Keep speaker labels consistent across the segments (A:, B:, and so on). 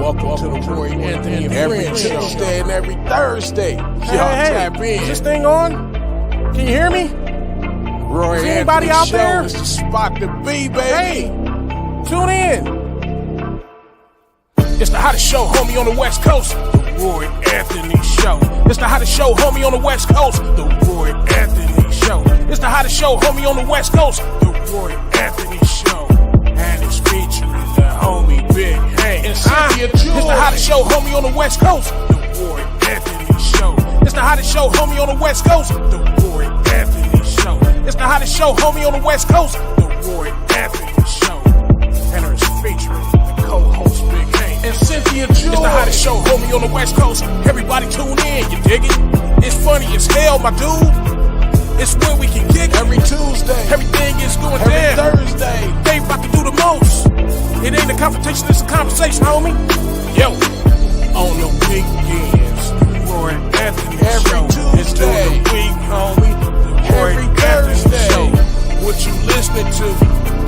A: Welcome to the Roy Anthony and every Tuesday and every Thursday. Y'all tap in.
B: Is this thing on? Can you hear me?
A: Roy
B: Is
A: Anthony
B: anybody out
A: Show
B: there?
A: is the spot to be, baby.
B: Hey, tune in.
A: It's the hottest show, homie, on the West Coast. The Roy Anthony Show. It's the hottest show, homie, on the West Coast. The Roy Anthony Show. It's the hottest show, homie, on the West Coast. The Roy Anthony Show. And it's featuring the homie Big Hank and Cynthia. It's the hottest show, homie, on the West Coast. The Roy Anthony Show. It's the hottest show, homie, on the West Coast. The Roy Anthony Show. It's the hottest show, homie, on the West Coast. The Roy Anthony Show. And it's featuring the co-host Big Hank and Cynthia. It's the hottest show, homie, on the West Coast. Everybody tune in, you dig it? It's funny as hell, my dude. It's when we can kick every Tuesday.
B: Everything is going
A: every
B: down.
A: Thursday.
B: They about to do the most. It ain't a confrontation, it's a conversation, homie. Yo, on the weekends, Roy Anthony
A: every
B: Show.
A: Tuesday.
B: It's during the week, homie. The Roy
A: Every
B: Anthony
A: Thursday.
B: Show. What you listening to?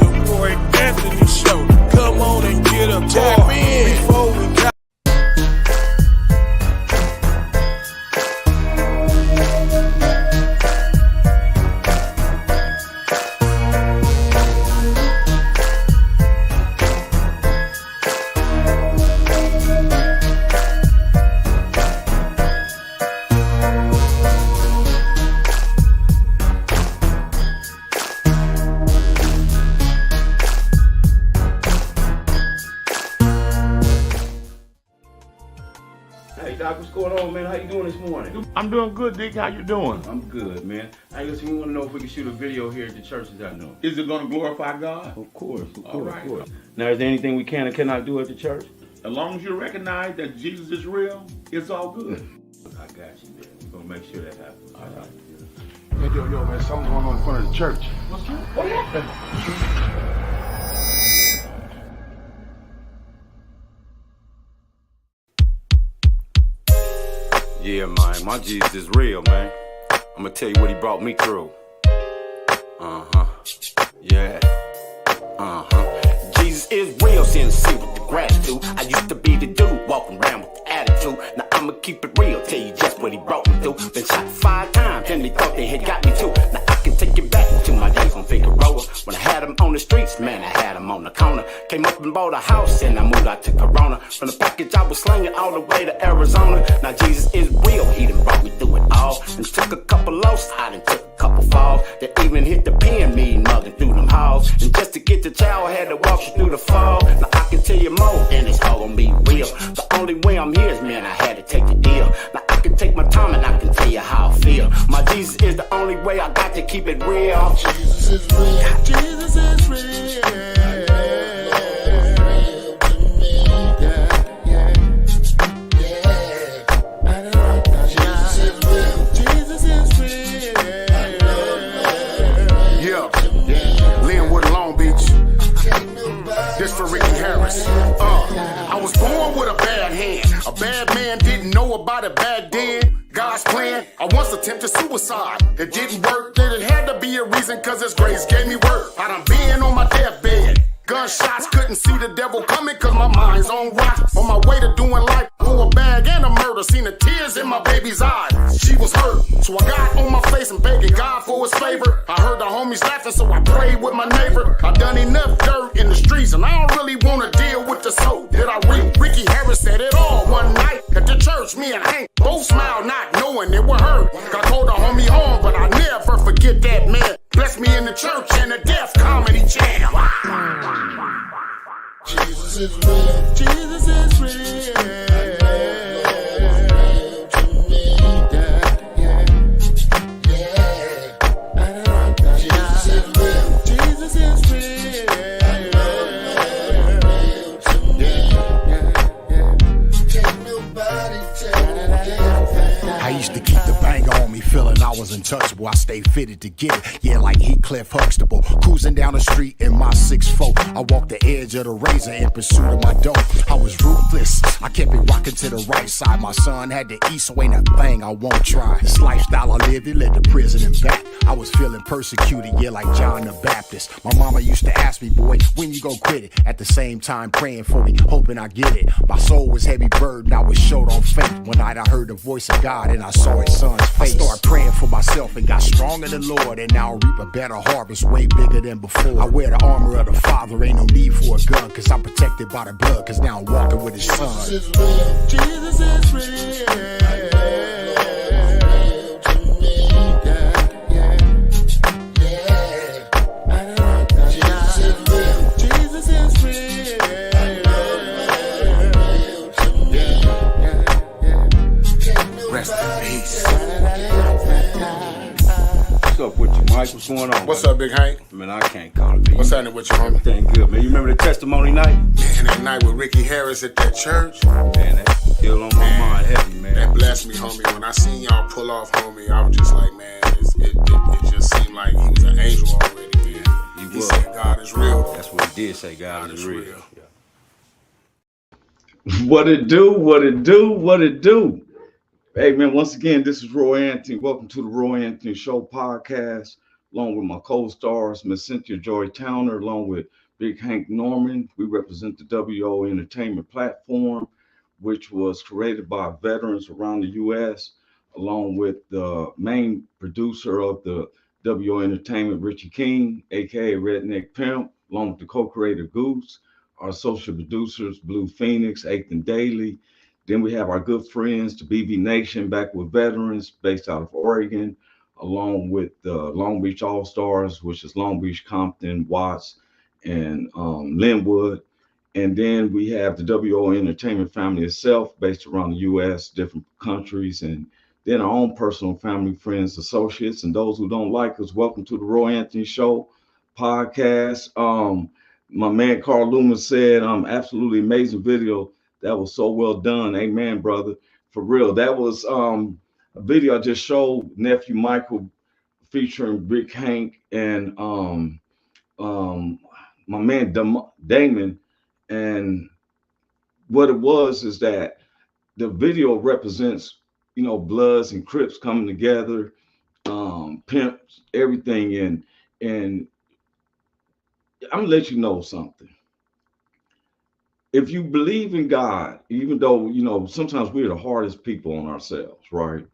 B: The Roy Anthony Show. Come on and get up,
A: Tap in
B: before we got.
C: Hey Doc, what's going on, man? How you doing this morning?
D: I'm doing good, Dick. How you doing?
C: I'm good, man. Hey, listen, we want to know if we can shoot a video here at the churches I know.
D: Is it going to glorify God?
C: Of course,
D: All right.
C: of course. Now, is there anything we can or cannot do at the church?
D: As long as you recognize that Jesus is real, it's all good.
C: I got you, man. We're going to make sure that happens.
D: All right.
E: Yo, man, something's going on in front of the church.
D: What's that? What happened?
F: Yeah, man, my Jesus is real, man. I'm gonna tell you what he brought me through. Yeah. Jesus is real, sincere with the gratitude. I used to be the dude walking around with the attitude. Now I'ma keep it real, tell you just what he brought me through. Been shot 5 times and they thought they had got me too. Now I can take you back to my days on Figueroa. When I had them on the streets, man, I had them on the corner. Came up and bought a house and I moved out to Corona. From the package I was slinging all the way to Arizona. Now Jesus is real, he done brought me through it all. And took a couple lows, I done took a couple falls. That even hit the pen, me mugging through them halls. And just to get the child, I had to walk you through the fall. Now I can tell you more, and it's all gonna be real. The only way I'm here is, man, I had to take the deal. Now I can take my time and I can tell you how I feel. My Jesus is the only way, I got to keep it real.
A: Jesus is real.
B: Jesus is real.
E: I was born with a bad hand. A bad man didn't know about it back then. God's plan, I once attempted suicide. It didn't work, then it had to be a reason, cause his grace gave me work. I done been on my deathbed. Gunshots, couldn't see the devil coming cause my mind's on rock. On my way to doing life for a bag and a murder. Seen the tears in my baby's eyes. She was hurt, so I got on my face and begging God for his favor. I heard the homies laughing, so I prayed with my neighbor. I done enough dirt in the streets and I don't really wanna deal with the soap that I reap. Ricky Harris said it all one night at the church. Me and Hank both smiled, not knowing it would hurt. I called the homie home, but I never forget that man. Blessed me in the church and the Deaf Comedy Jam.
A: Jesus is real.
B: Jesus is real.
E: I used to keep the banger on me, feeling I was untouchable. I stay fitted to get it. Yeah, like Heathcliff Huxtable. Cruising down the street in my 6'4". I walked the edge of the razor in pursuit of my dough. I was ruthless. I kept it rocking to the right side. My son had to eat, so ain't a thing I won't try. This lifestyle I lived, it led to prison and back. I was feeling persecuted, yeah, like John the Baptist. My mama used to ask me, boy, when you gon' quit it? At the same time praying for me, hoping I get it. My soul was heavy burden, I was short on faith. One night I heard the voice of God and I saw his son's face. I started praying for myself and got strong in the Lord, and now I reap a better harvest, way bigger than before. I wear the armor of the Father, ain't no need for a gun, cause I'm protected by the blood, cause now I'm walking with his son.
G: Jesus is real. Jesus is real.
D: What's up with you, Mike? What's going on?
G: What's up, Big Hank?
D: Man, I can't call it, man.
G: What's happening with you, homie?
D: Everything good, man. You remember the testimony night?
G: Man, that night with Ricky Harris at that church,
D: Man, that still on my mind heavy, man.
G: that blessed me, homie. When I seen y'all pull off, homie, I was just like, man, it just seemed like he was an angel already, man. He
D: was.
G: said God is real.
D: That's what he did say, God is real.
G: real.
D: What it do, what it do, what it do. Hey, man, once again, this is Roy Anthony. Welcome to the Roy Anthony Show podcast, along with my co-stars, Miss Cynthia Joy Towner, along with Big Hank Norman. We represent the WO Entertainment platform, which was created by veterans around the U.S., along with the main producer of the WO Entertainment, Richie King, a.k.a. Redneck Pimp, along with the co-creator Goose, our social producers, Blue Phoenix, Ethan Daly. Then we have our good friends, the BB Nation, back with veterans based out of Oregon, along with the Long Beach All-Stars, which is Long Beach, Compton, Watts, and Linwood. And then we have the WO Entertainment family itself, based around the U.S., different countries, and then our own personal family, friends, associates, and those who don't like us. Welcome to the Roy Anthony Show podcast. My man Carl Loomis said, absolutely amazing video. That was so well done. Amen, brother. For real. That was a video I just showed nephew Michael featuring Big Hank and my man Damon. And what it was is that the video represents, Bloods and Crips coming together, pimps, everything. And I'm gonna let you know something. If you believe in God, even though, sometimes we're the hardest people on ourselves, right?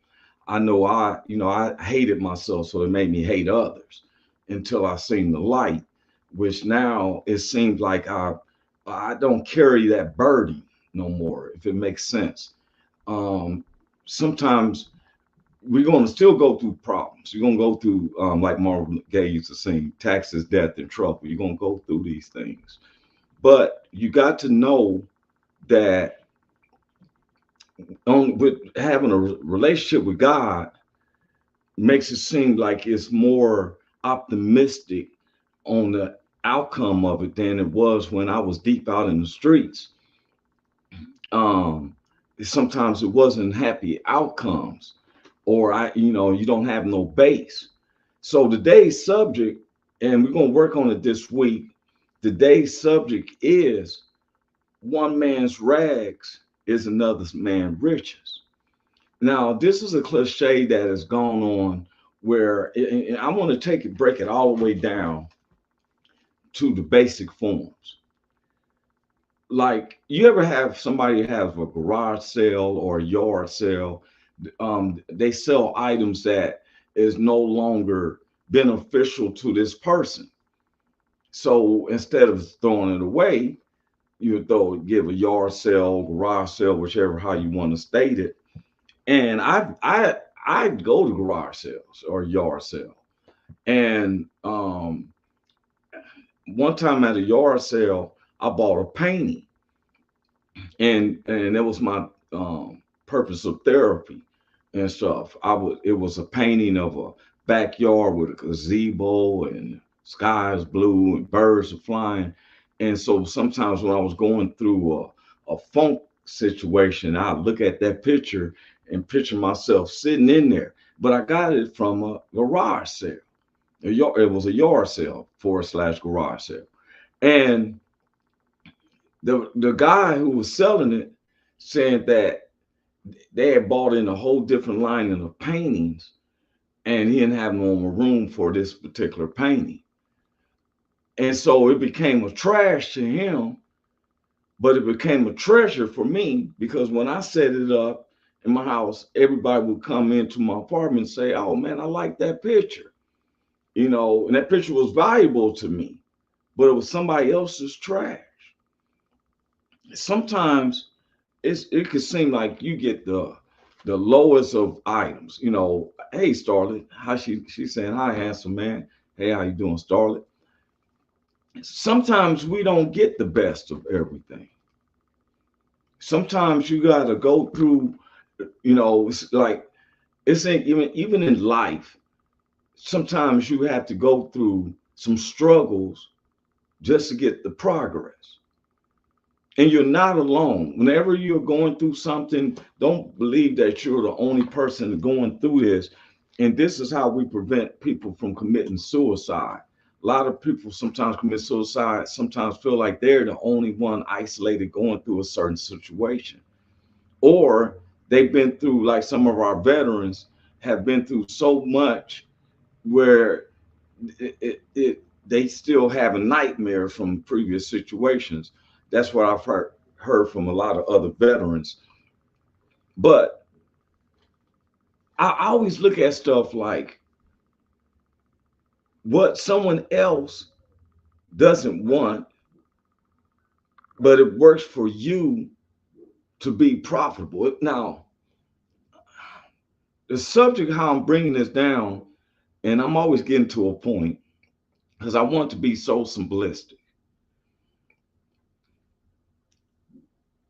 D: I know I hated myself, so it made me hate others until I seen the light, which now it seems like I don't carry that burden no more, if it makes sense. Sometimes we're going to still go through problems. You're going to go through, like Marvin Gaye used to sing, taxes, death, and trouble. You're going to go through these things. But you got to know that with having a relationship with God makes it seem like it's more optimistic on the outcome of it than it was when I was deep out in the streets. Sometimes it wasn't happy outcomes, or you don't have no base. So today's subject, and we're going to work on it this week. Today's subject is one man's rags is another man's riches. Now, this is a cliche that has gone on where I want to break it all the way down to the basic forms. Like, you ever have somebody have a garage sale or a yard sale? They sell items that is no longer beneficial to this person. So instead of throwing it away, you give a yard sale, garage sale, whichever how you want to state it. And I go to garage sales or yard sale. And one time at a yard sale, I bought a painting, and that was my purpose of therapy and stuff. It was a painting of a backyard with a gazebo and sky is blue and birds are flying. And so sometimes when I was going through a funk situation, I look at that picture and picture myself sitting in there. But I got it from a garage sale. It was a yard sale / garage sale. And the guy who was selling it said that they had bought in a whole different line of paintings, and he didn't have no more room for this particular painting. And so it became a trash to him, but it became a treasure for me, because when I set it up in my house, everybody would come into my apartment and say, "Oh man, I like that picture." And that picture was valuable to me, but it was somebody else's trash. Sometimes it could seem like you get the lowest of items. Hey Starlet, how she's saying, "Hi handsome man, hey, how you doing, Starlet?" Sometimes we don't get the best of everything. Sometimes you got to go through, it's like, it's even in life. Sometimes you have to go through some struggles just to get the progress. And you're not alone. Whenever you're going through something, don't believe that you're the only person going through this. And this is how we prevent people from committing suicide. A lot of people sometimes commit suicide, sometimes feel like they're the only one isolated going through a certain situation. Or they've been through, like some of our veterans have been through so much where they still have a nightmare from previous situations. That's what I've heard from a lot of other veterans. But I always look at stuff like what someone else doesn't want, but it works for you to be profitable. Now, the subject, how I'm bringing this down, and I'm always getting to a point because I want to be so simplistic.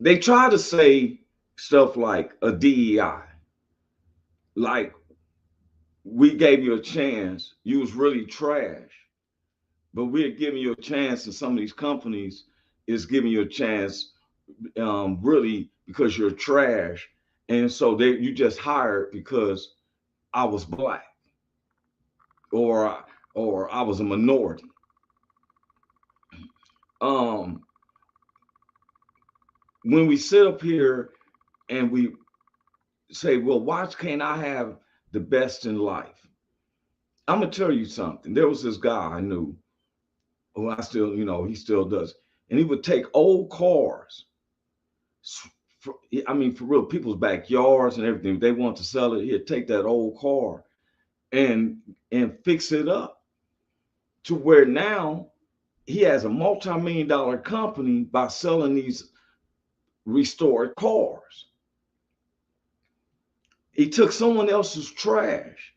D: They try to say stuff like a DEI, like we gave you a chance, you was really trash, but we're giving you a chance, and some of these companies is giving you a chance really because you're trash, and so you just hired because I was black or I was a minority. When we sit up here and we say, well, why can't I have the best in life? I'm gonna tell you something. There was this guy I knew who I still, he still does, and he would take old cars. For real, people's backyards and everything. If they want to sell it, he'd take that old car and fix it up to where now he has a multi-million-dollar company by selling these restored cars. He took someone else's trash.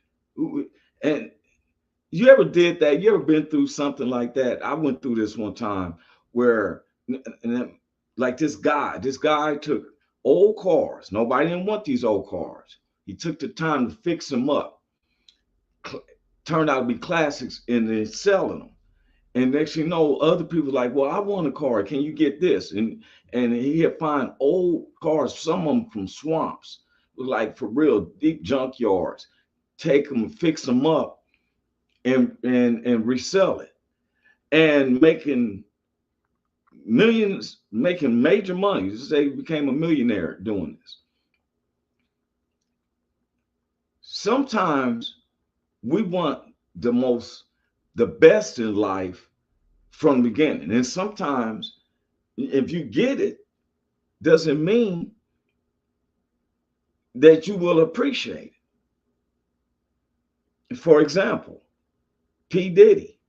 D: And you ever did that? You ever been through something like that? I went through this one time where, like this guy took old cars. Nobody didn't want these old cars. He took the time to fix them up. Turned out to be classics, and then selling them. And next you know, other people like, well, I want a car. Can you get this? And he'd find old cars, some of them from swamps, like for real deep junkyards, take them, fix them up, and resell it, and making millions, making major money. Just say he became a millionaire doing this. Sometimes we want the best in life from the beginning. And sometimes if you get it, doesn't mean that you will appreciate it. For example, P. Diddy,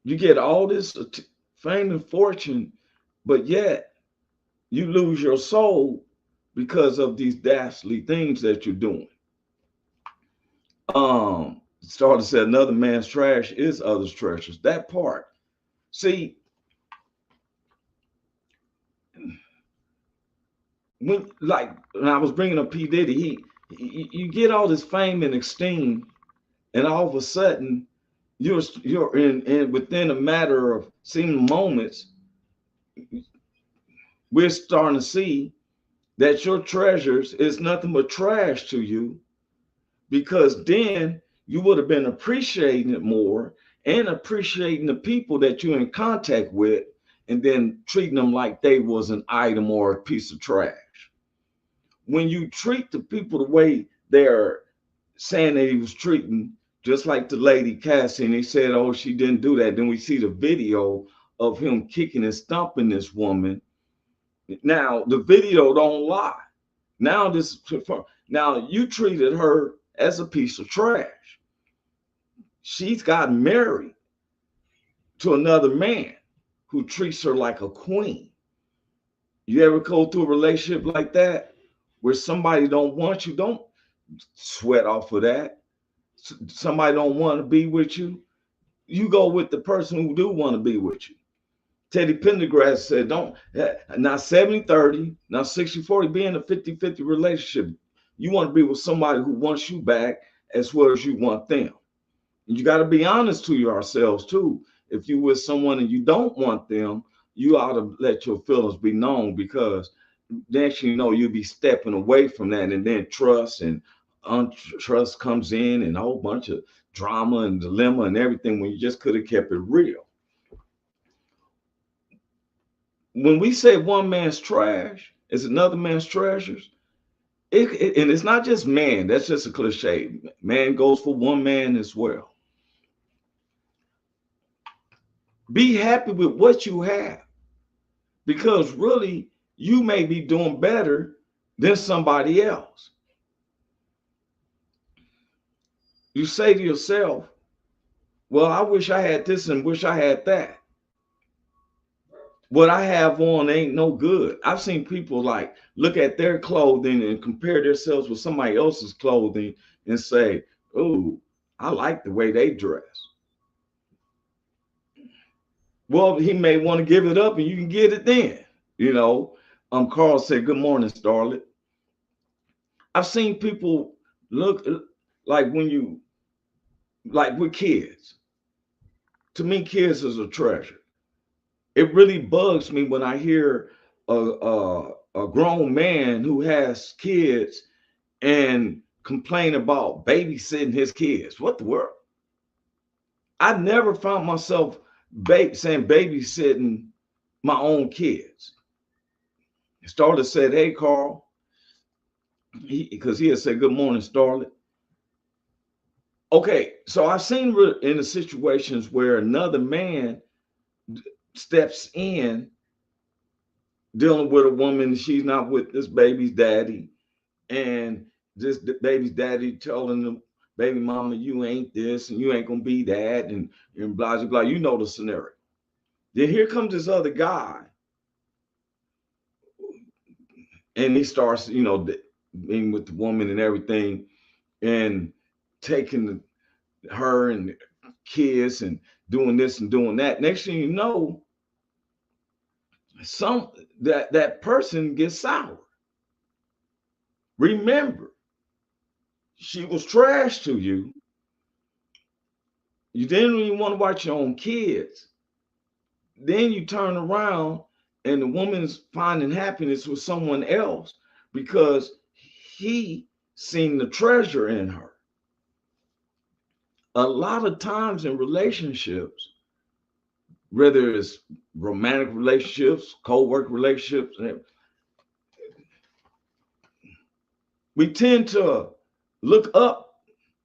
D: you get all this fame and fortune, but yet you lose your soul because of these dastardly things that you're doing. Started to say another man's trash is others' treasures. That part. See, when I was bringing up P. Diddy, you get all this fame and esteem, and all of a sudden you're in within a matter of seeming moments, we're starting to see that your treasures is nothing but trash to you, because then you would have been appreciating it more and appreciating the people that you're in contact with, and then treating them like they was an item or a piece of trash. When you treat the people the way they're saying that he was treating, just like the lady Cassie, and he said, oh, she didn't do that. Then we see the video of him kicking and stomping this woman. Now, the video don't lie. Now, you treated her as a piece of trash. She's gotten married to another man who treats her like a queen. You ever go through a relationship like that where somebody don't want you? Don't sweat off of that. Somebody don't want to be with you. You go with the person who do want to be with you. Teddy Pendergrass said, don't, not 70-30, not 60-40, be in a 50-50 relationship. You want to be with somebody who wants you back as well as you want them. And you got to be honest to yourselves too. If you with someone and you don't want them, you ought to let your feelings be known, because next you know, you'll be stepping away from that, and then trust and untrust comes in, and a whole bunch of drama and dilemma and everything, when you just could have kept it real. When we say one man's trash is another man's treasures, and it's not just man, that's just a cliche. Man goes for one man as well. Be happy with what you have, because really you may be doing better than somebody else. You say to yourself, well, I wish I had this and wish I had that. What I have on ain't no good. I've seen people like look at their clothing and compare themselves with somebody else's clothing and say, oh, I like the way they dress. Well, he may want to give it up, and you can get it then. You know, Carl said, good morning, Starlet. I've seen people look like like with kids. To me, kids is a treasure. It really bugs me when I hear a grown man who has kids and complain about babysitting his kids. What the world? I never found myself saying babysitting my own kids. Starlet said, hey, Carl, because he had said, good morning, Starlet. Okay, so I've seen in the situations where another man steps in dealing with a woman, she's not with this baby's daddy, and this baby's daddy telling them, baby mama, you ain't this and you ain't gonna be that, and blah, blah, blah. You know the scenario. Then here comes this other guy, and he starts, you know, being with the woman and everything, and taking her and kids and doing this and doing that. Next thing you know, that person gets sour. Remember, she was trash to you. You didn't even want to watch your own kids. Then you turn around and the woman's finding happiness with someone else because he seen the treasure in her. A lot of times in relationships, whether it's romantic relationships, co-work relationships, we tend to look up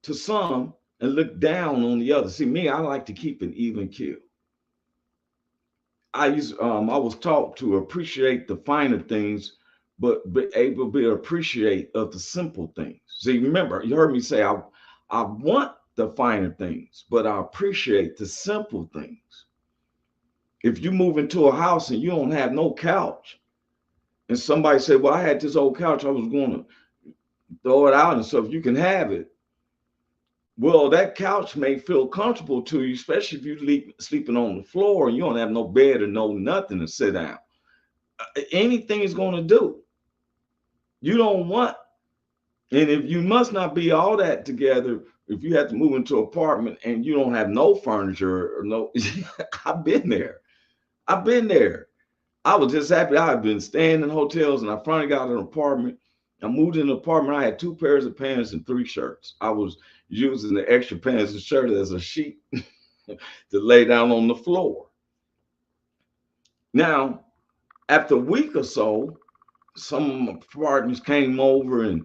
D: to some and look down on the other. See, me, I like to keep an even keel. I was taught to appreciate the finer things, but be able to be appreciate of the simple things. See, remember, you heard me say, I want the finer things, but I appreciate the simple things. If you move into a house and you don't have no couch, and somebody said, well, I had this old couch, I was going to throw it out and stuff, you can have it. Well, that couch may feel comfortable to you, especially if you're sleeping on the floor and you don't have no bed or no nothing to sit down. Anything is going to do. You don't want, and if you must not be all that together, if you have to move into an apartment and you don't have no furniture or no, I've been there. I was just happy. I had been staying in hotels and I finally got an apartment. I moved in the apartment. I had 2 pairs of pants and 3 shirts. I was using the extra pants and shirt as a sheet to lay down on the floor. Now, after a week or so, some of my partners came over and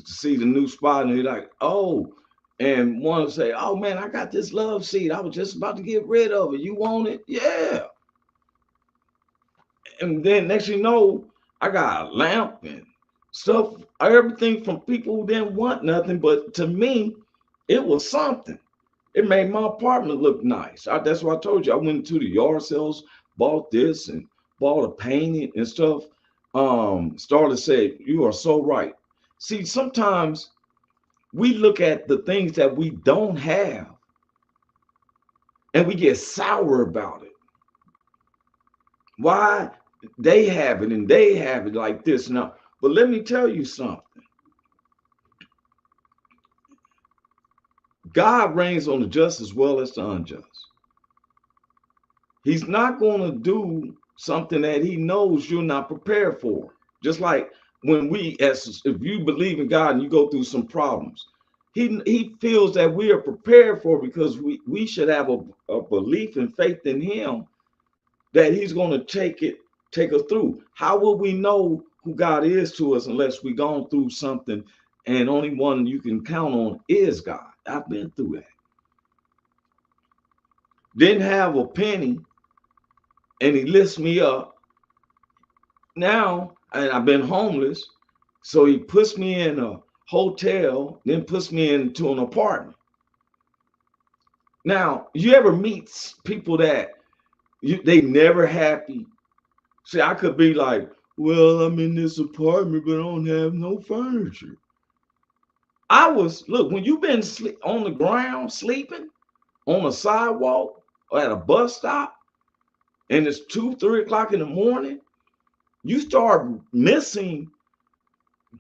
D: see the new spot, and they're like, "Oh," and one to say, "Oh man, I got this love seat. I was just about to get rid of it. You want it?" Yeah. And then next you know, I got a lamp and stuff, everything from people who didn't want nothing, but to me, it was something. It made my apartment look nice. That's why I told you I went to the yard sales, bought this and bought a painting and stuff. Started to say, you are so right. See, sometimes we look at the things that we don't have and we get sour about it. Why they have it and they have it like this now? But let me tell you something. God reigns on the just as well as the unjust. He's not going to do something that he knows you're not prepared for. Just like when if you believe in God and you go through some problems, he feels that we are prepared for because we should have a belief and faith in him that he's going to take us through. How will we know who God is to us unless we've gone through something, and only one you can count on is God? I've been through that. Didn't have a penny, and he lifts me up. Now, and I've been homeless, so he puts me in a hotel, then puts me into an apartment. Now, you ever meet people that they never happy? See, I could be like, well, I'm in this apartment, but I don't have no furniture. Look, when you've been on the ground sleeping on a sidewalk or at a bus stop, and it's 2, 3 o'clock in the morning, you start missing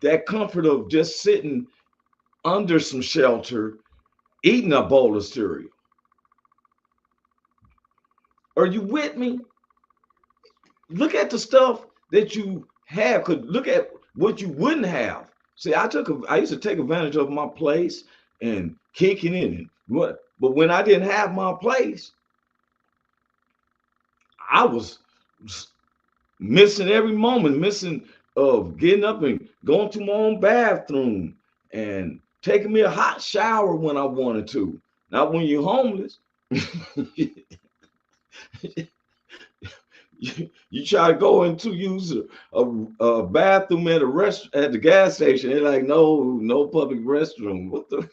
D: that comfort of just sitting under some shelter, eating a bowl of cereal. Are you with me? Look at the stuff that you have. Could look at what you wouldn't have. See, I used to take advantage of my place and kicking in. But when I didn't have my place, I was missing every moment, missing of getting up and going to my own bathroom and taking me a hot shower when I wanted to. Not when you're homeless. You try to go into use a bathroom at the gas station. They're like, no public restroom. What the?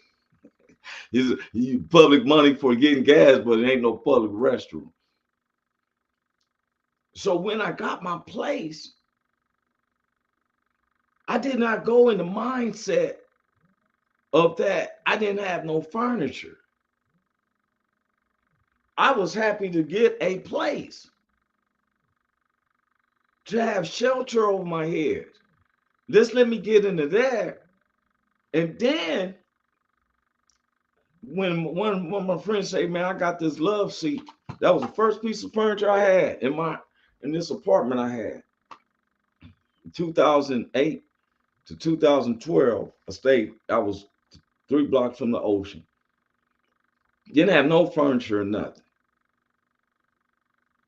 D: You public money for getting gas, but it ain't no public restroom. So when I got my place, I did not go in the mindset of that I didn't have no furniture. I was happy to get a place, to have shelter over my head. Just let me get into that. And then when one of my friends say, man, I got this love seat. That was the first piece of furniture I had in this apartment I had. In 2008 to 2012, I was 3 blocks from the ocean. Didn't have no furniture or nothing.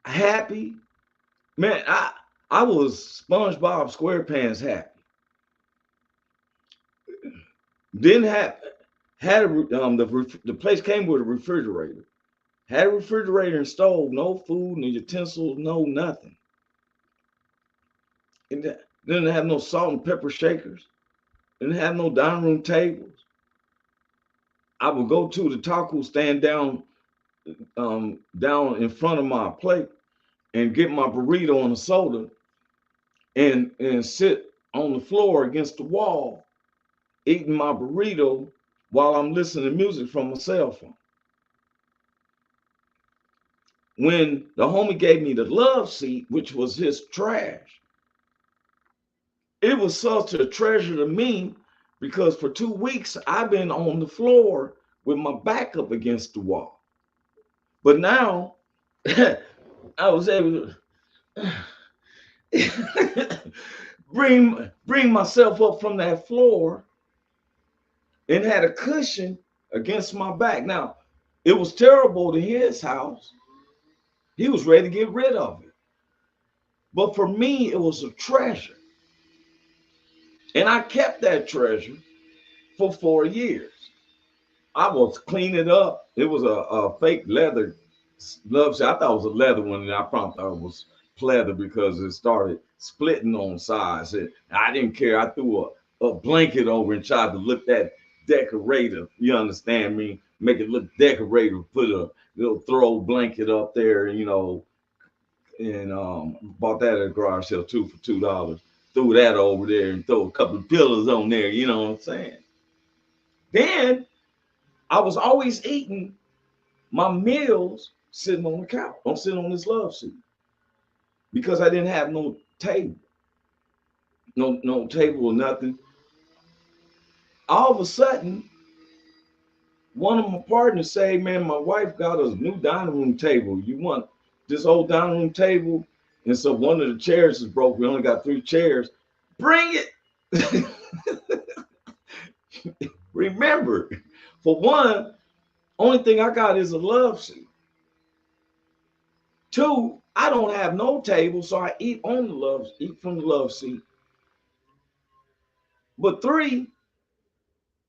D: Happy. Man, I was SpongeBob SquarePants happy. Didn't have the place came with a refrigerator. Had a refrigerator and stove, no food, no utensils, no nothing. And didn't have no salt and pepper shakers. Didn't have no dining room tables. I would go to the taco stand down in front of my plate and get my burrito and a soda and sit on the floor against the wall eating my burrito while I'm listening to music from my cell phone. When the homie gave me the love seat, which was his trash, it was such a treasure to me because for 2 weeks I've been on the floor with my back up against the wall. But now I was able to bring myself up from that floor and had a cushion against my back. Now, it was terrible to his house. He was ready to get rid of it. But for me, it was a treasure. And I kept that treasure for 4 years. I was cleaning it up. It was a fake leather glove. I thought it was a leather one, and I found out it was pleather because it started splitting on sides. And I didn't care. I threw a blanket over and tried to look that decorative. You understand me? Make it look decorative. Put a little throw blanket up there, and bought that at a garage sale too for $2. Threw that over there and throw a couple of pillows on there. You know what I'm saying? Then I was always eating my meals sitting on the couch. I'm sitting on this love seat because I didn't have no table, no table or nothing. All of a sudden, one of my partners say, "Man, my wife got us a new dining room table. You want this old dining room table?" And so one of the chairs is broke. We only got 3 chairs. Bring it. Remember, for one, only thing I got is a love seat. 2, I don't have no table, so I eat from the love seat. But 3,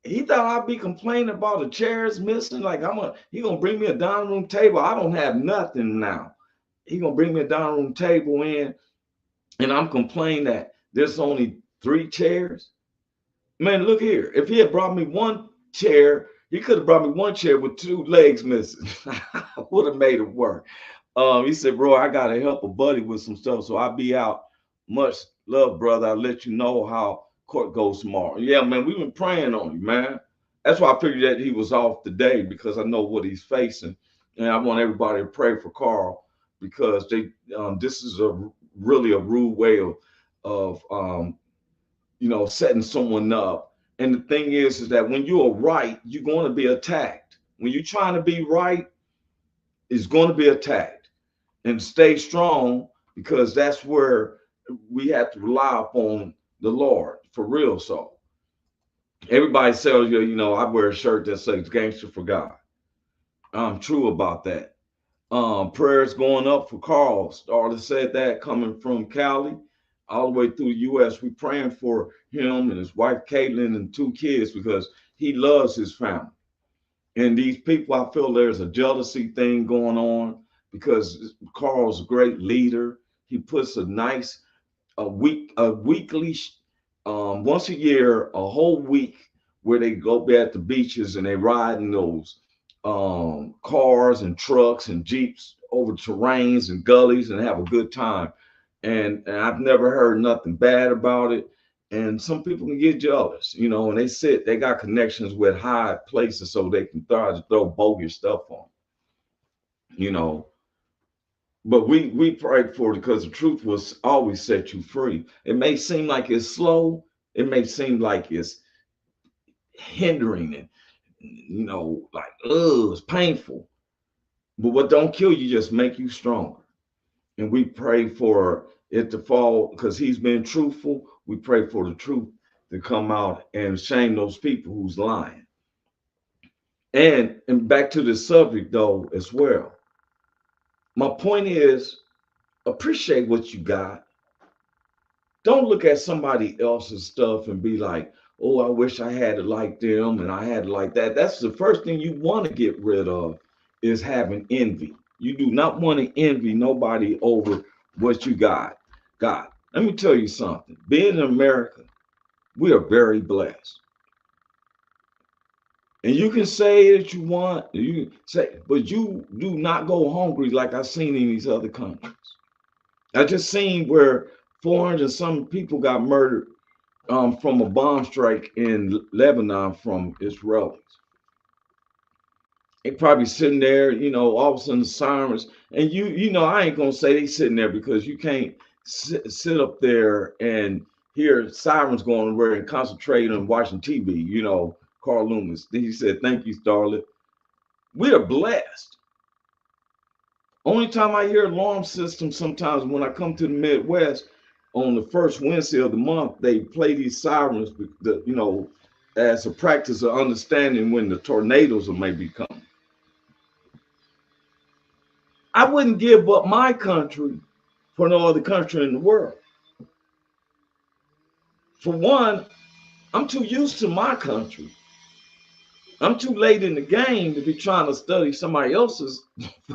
D: he thought I'd be complaining about the chairs missing. Like he gonna bring me a dining room table. I don't have nothing now. He gonna bring me a dining room table in, and I'm complaining that there's only 3 chairs. Man, look here. If he had brought me one chair, he could have brought me one chair with 2 legs missing. I would have made it work. He said, "Bro, I gotta help a buddy with some stuff, so I'll be out. Much love, brother. I'll let you know how court goes tomorrow." Yeah, man, we've been praying on him, man. That's why I figured that he was off today, because I know what he's facing, and I want everybody to pray for Carl, because this is really a rude way of setting someone up. And the thing is that when you are right, you're going to be attacked. When you're trying to be right, it's going to be attacked. And stay strong, because that's where we have to rely upon the Lord for real. So everybody says, I wear a shirt that says "Gangster for God." I'm true about that. Prayers going up for Carl. Started said that, coming from Cali all the way through the U.S. We praying for him and his wife Caitlin and 2 kids, because he loves his family. And these people, I feel there's a jealousy thing going on, because Carl's a great leader. He puts a weekly, once a year, a whole week, where they go at the beaches and they ride in those cars and trucks and Jeeps over terrains and gullies and have a good time. And I've never heard nothing bad about it. And some people can get jealous, and they got connections with high places, so they can throw bogus stuff on, But we prayed for it, because the truth will always set you free. It may seem like it's slow. It may seem like it's hindering and, it's painful. But what don't kill you just make you stronger. And we pray for it to fall, because he's been truthful. We pray for the truth to come out and shame those people who's lying. And back to the subject, though, as well. My point is, appreciate what you got. Don't look at somebody else's stuff and be like, "Oh, I wish I had it like them and I had it like that." That's the first thing you want to get rid of, is having envy. You do not want to envy nobody over what you got. Let me tell you something. Being in America, we are very blessed. And you can say that you want, but you do not go hungry like I've seen in these other countries. I just seen where 400 some people got murdered from a bomb strike in Lebanon from Israelis. They probably sitting there, all of a sudden the sirens, and I ain't gonna say they sitting there, because you can't sit up there and hear sirens going over and concentrate on watching TV. Carl Loomis, he said, "Thank you, Starlet." We are blessed. Only time I hear alarm systems sometimes when I come to the Midwest, on the first Wednesday of the month, they play these sirens, as a practice of understanding when the tornadoes may be coming. I wouldn't give up my country for no other country in the world. For one, I'm too used to my country. I'm too late in the game to be trying to study somebody else's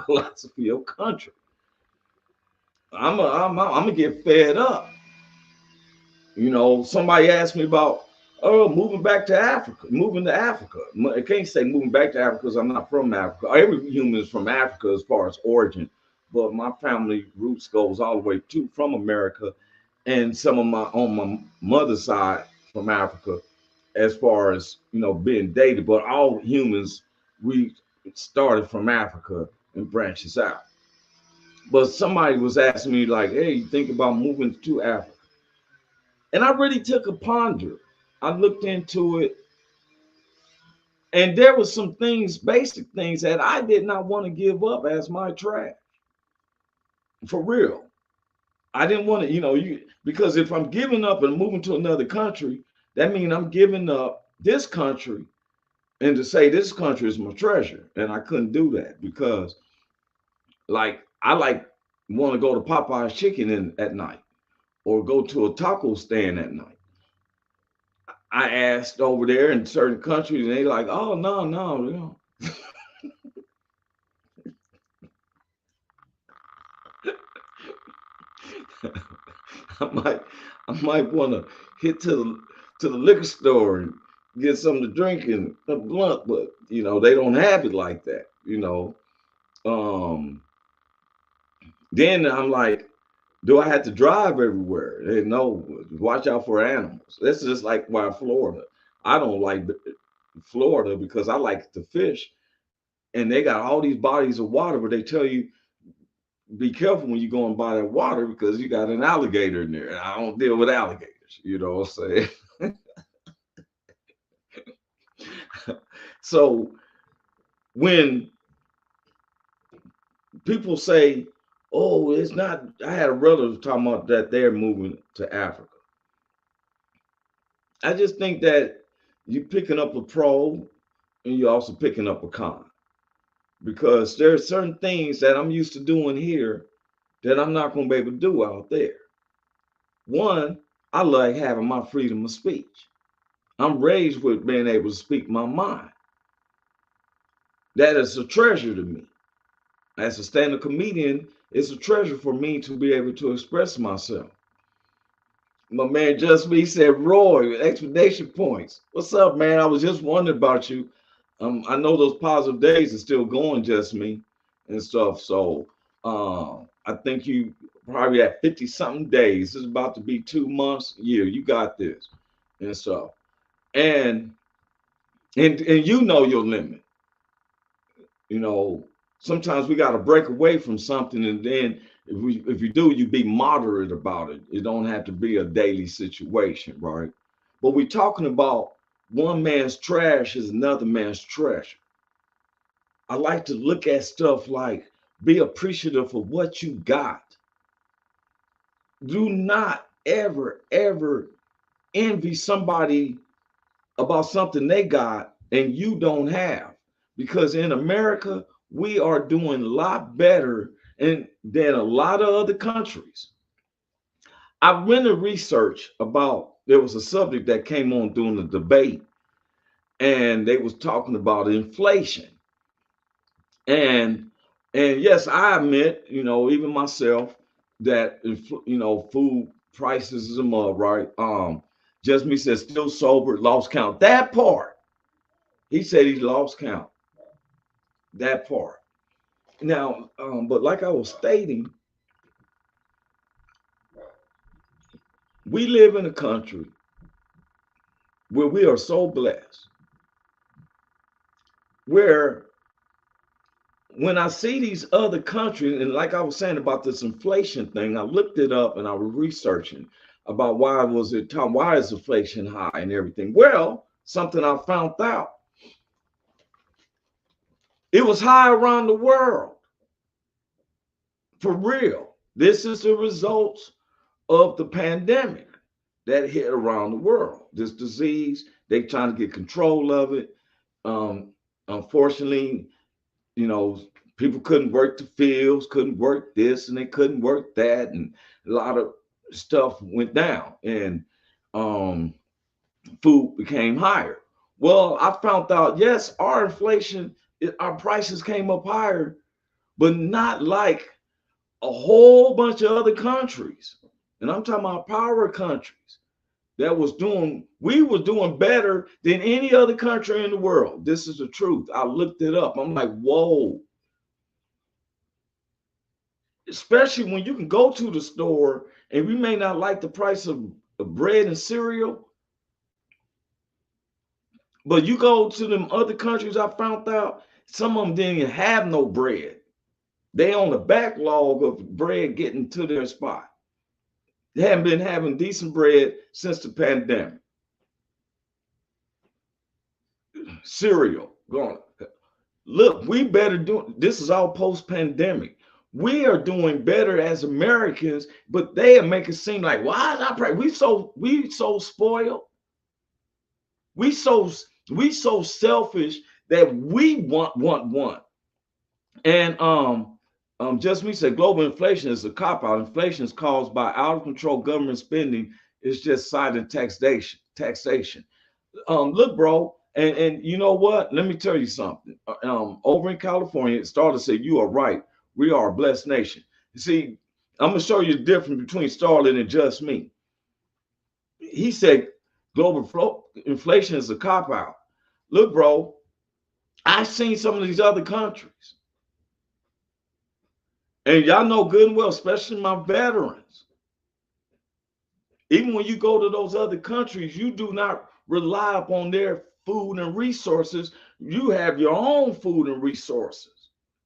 D: philosophy of country. I'm gonna get fed up. Somebody asked me about moving back to Africa, moving to Africa. I can't say moving back to Africa because I'm not from Africa. Every human is from Africa as far as origin, but my family roots goes all the way from America, and some of my on my mother's side from Africa, as far as being dated. But all humans, we started from Africa and branches out. But somebody was asking me like, "Hey, you think about moving to Africa?" And I really took a ponder. I looked into it, and there was some things, basic things that I did not want to give up as my trash. For real. I didn't want to, because if I'm giving up and moving to another country, that means I'm giving up this country, and to say this country is my treasure. And I couldn't do that because I want to go to Popeye's Chicken at night or go to a taco stand at night. I asked over there in certain countries, and they like, oh no. I might want to hit to the liquor store and get something to drink and a blunt, but they don't have it like that. Then I'm like, do I have to drive everywhere? They know, watch out for animals. That's just like why Florida. I don't like Florida because I like to fish, and they got all these bodies of water, but they tell you be careful when you go and buy that water because you got an alligator in there. I don't deal with alligators, you know what I'm saying? So when people say, oh, it's not, I had a relative talking about that they're moving to Africa. I just think that you're picking up a pro and you're also picking up a con, because there are certain things that I'm used to doing here that I'm not going to be able to do out there. One, I like having my freedom of speech. I'm raised with being able to speak my mind. That is a treasure to me. As a stand-up comedian, it's a treasure for me to be able to express myself. My man Just Me said, Roy, explanation points. What's up, man? I was just wondering about you. I know those positive days are still going, Just Me, and stuff. So I think you probably at 50 something days. This is about to be 2 months. Yeah, you got this and stuff. And you know your limit. Sometimes we got to break away from something, and then if you do, you be moderate about it. It don't have to be a daily situation, right? But we're talking about one man's trash is another man's treasure. I like to look at stuff like be appreciative of what you got. Do not ever, ever envy somebody about something they got and you don't have. Because in America, we are doing a lot better than a lot of other countries. I went to research about, there was a subject that came on during the debate, and they was talking about inflation. And yes, I admit, even myself, that food prices is a mud, right? Just Me says still sober, lost count. That part. He said he lost count. That part. Now, but like I was stating, we live in a country where we are so blessed, where when I see these other countries, and like I was saying about this inflation thing, I looked it up and I was researching about why is inflation high and everything. Well, something I found out. It was high around the world. For real. This is the results of the pandemic that hit around the world. This disease, they trying to get control of it. Unfortunately, people couldn't work the fields, couldn't work this, and they couldn't work that, and a lot of stuff went down, and food became higher. Well, I found out, yes, our inflation, our prices came up higher, but not like a whole bunch of other countries. And I'm talking about power countries that we were doing better than any other country in the world. This is the truth. I looked it up. I'm like, whoa. Especially when you can go to the store and we may not like the price of bread and cereal, but you go to them other countries, I found out some of them didn't even have no bread. They on the backlog of bread getting to their spot. They haven't been having decent bread since the pandemic. Cereal, going. Look, we better do, this is all post-pandemic. We are doing better as Americans, but they make it seem like, why is our we so spoiled. We so selfish that we want. And just me said global inflation is a cop-out. Inflation is caused by out of control government spending. It's just silent taxation. Look, bro, and you know what? Let me tell you something. Over in California, it started to say, you are right. We are a blessed nation. You see, I'm gonna show you the difference between Starlin and just me. He said global inflation is a cop-out. Look, bro, I've seen some of these other countries. And y'all know good and well, especially my veterans. Even when you go to those other countries, you do not rely upon their food and resources. You have your own food and resources.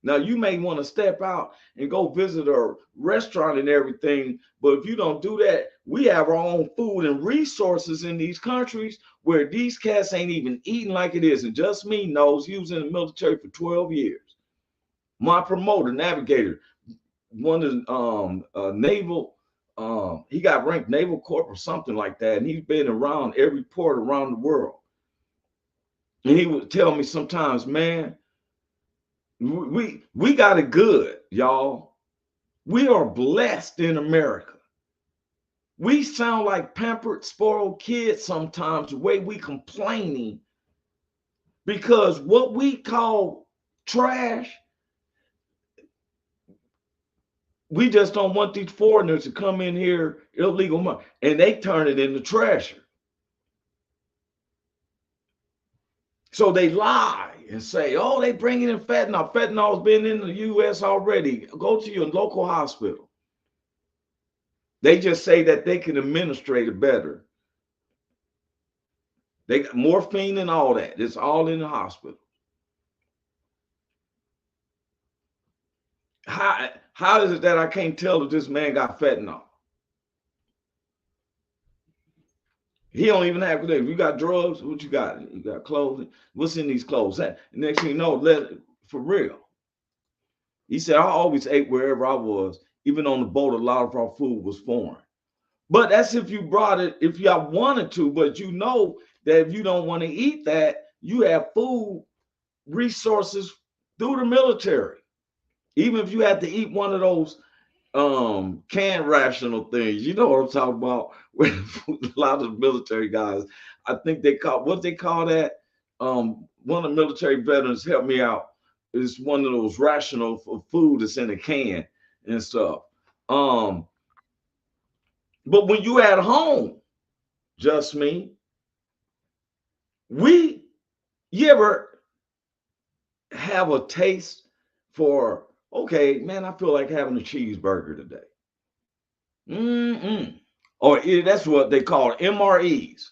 D: Now, you may want to step out and go visit a restaurant and everything, but if you don't do that, we have our own food and resources in these countries where these cats ain't even eating like it is. And just me knows, he was in the military for 12 years. My promoter, navigator, one of naval, he got ranked naval corp or something like that, and he's been around every port around the world. And he would tell me sometimes, man, we got it good, y'all. We are blessed in America. We sound like pampered, spoiled kids sometimes, the way we complaining, because what we call trash, we just don't want these foreigners to come in here illegal money, and they turn it into treasure. So they lie and say, oh, they bringing in fentanyl. Fentanyl's been in the U.S. already. Go to your local hospital. They just say that they can administrate it better. They got morphine and all that. It's all in the hospital. How is it that I can't tell if this man got fentanyl? He don't even have to. You got drugs? What you got? You got clothing? What's in these clothes? And next thing you know, for real. He said, I always ate wherever I was. Even on the boat, a lot of our food was foreign. But that's if you brought it, if y'all wanted to. But you know that if you don't want to eat that, you have food resources through the military. Even if you had to eat one of those canned rational things, you know what I'm talking about. A lot of the military guys, I think they call that. One of the military veterans helped me out. It's one of those rational for food that's in a can and stuff. But when you at home, just me, you ever have a taste for, okay, man, I feel like having a cheeseburger today. Or that's what they call MREs.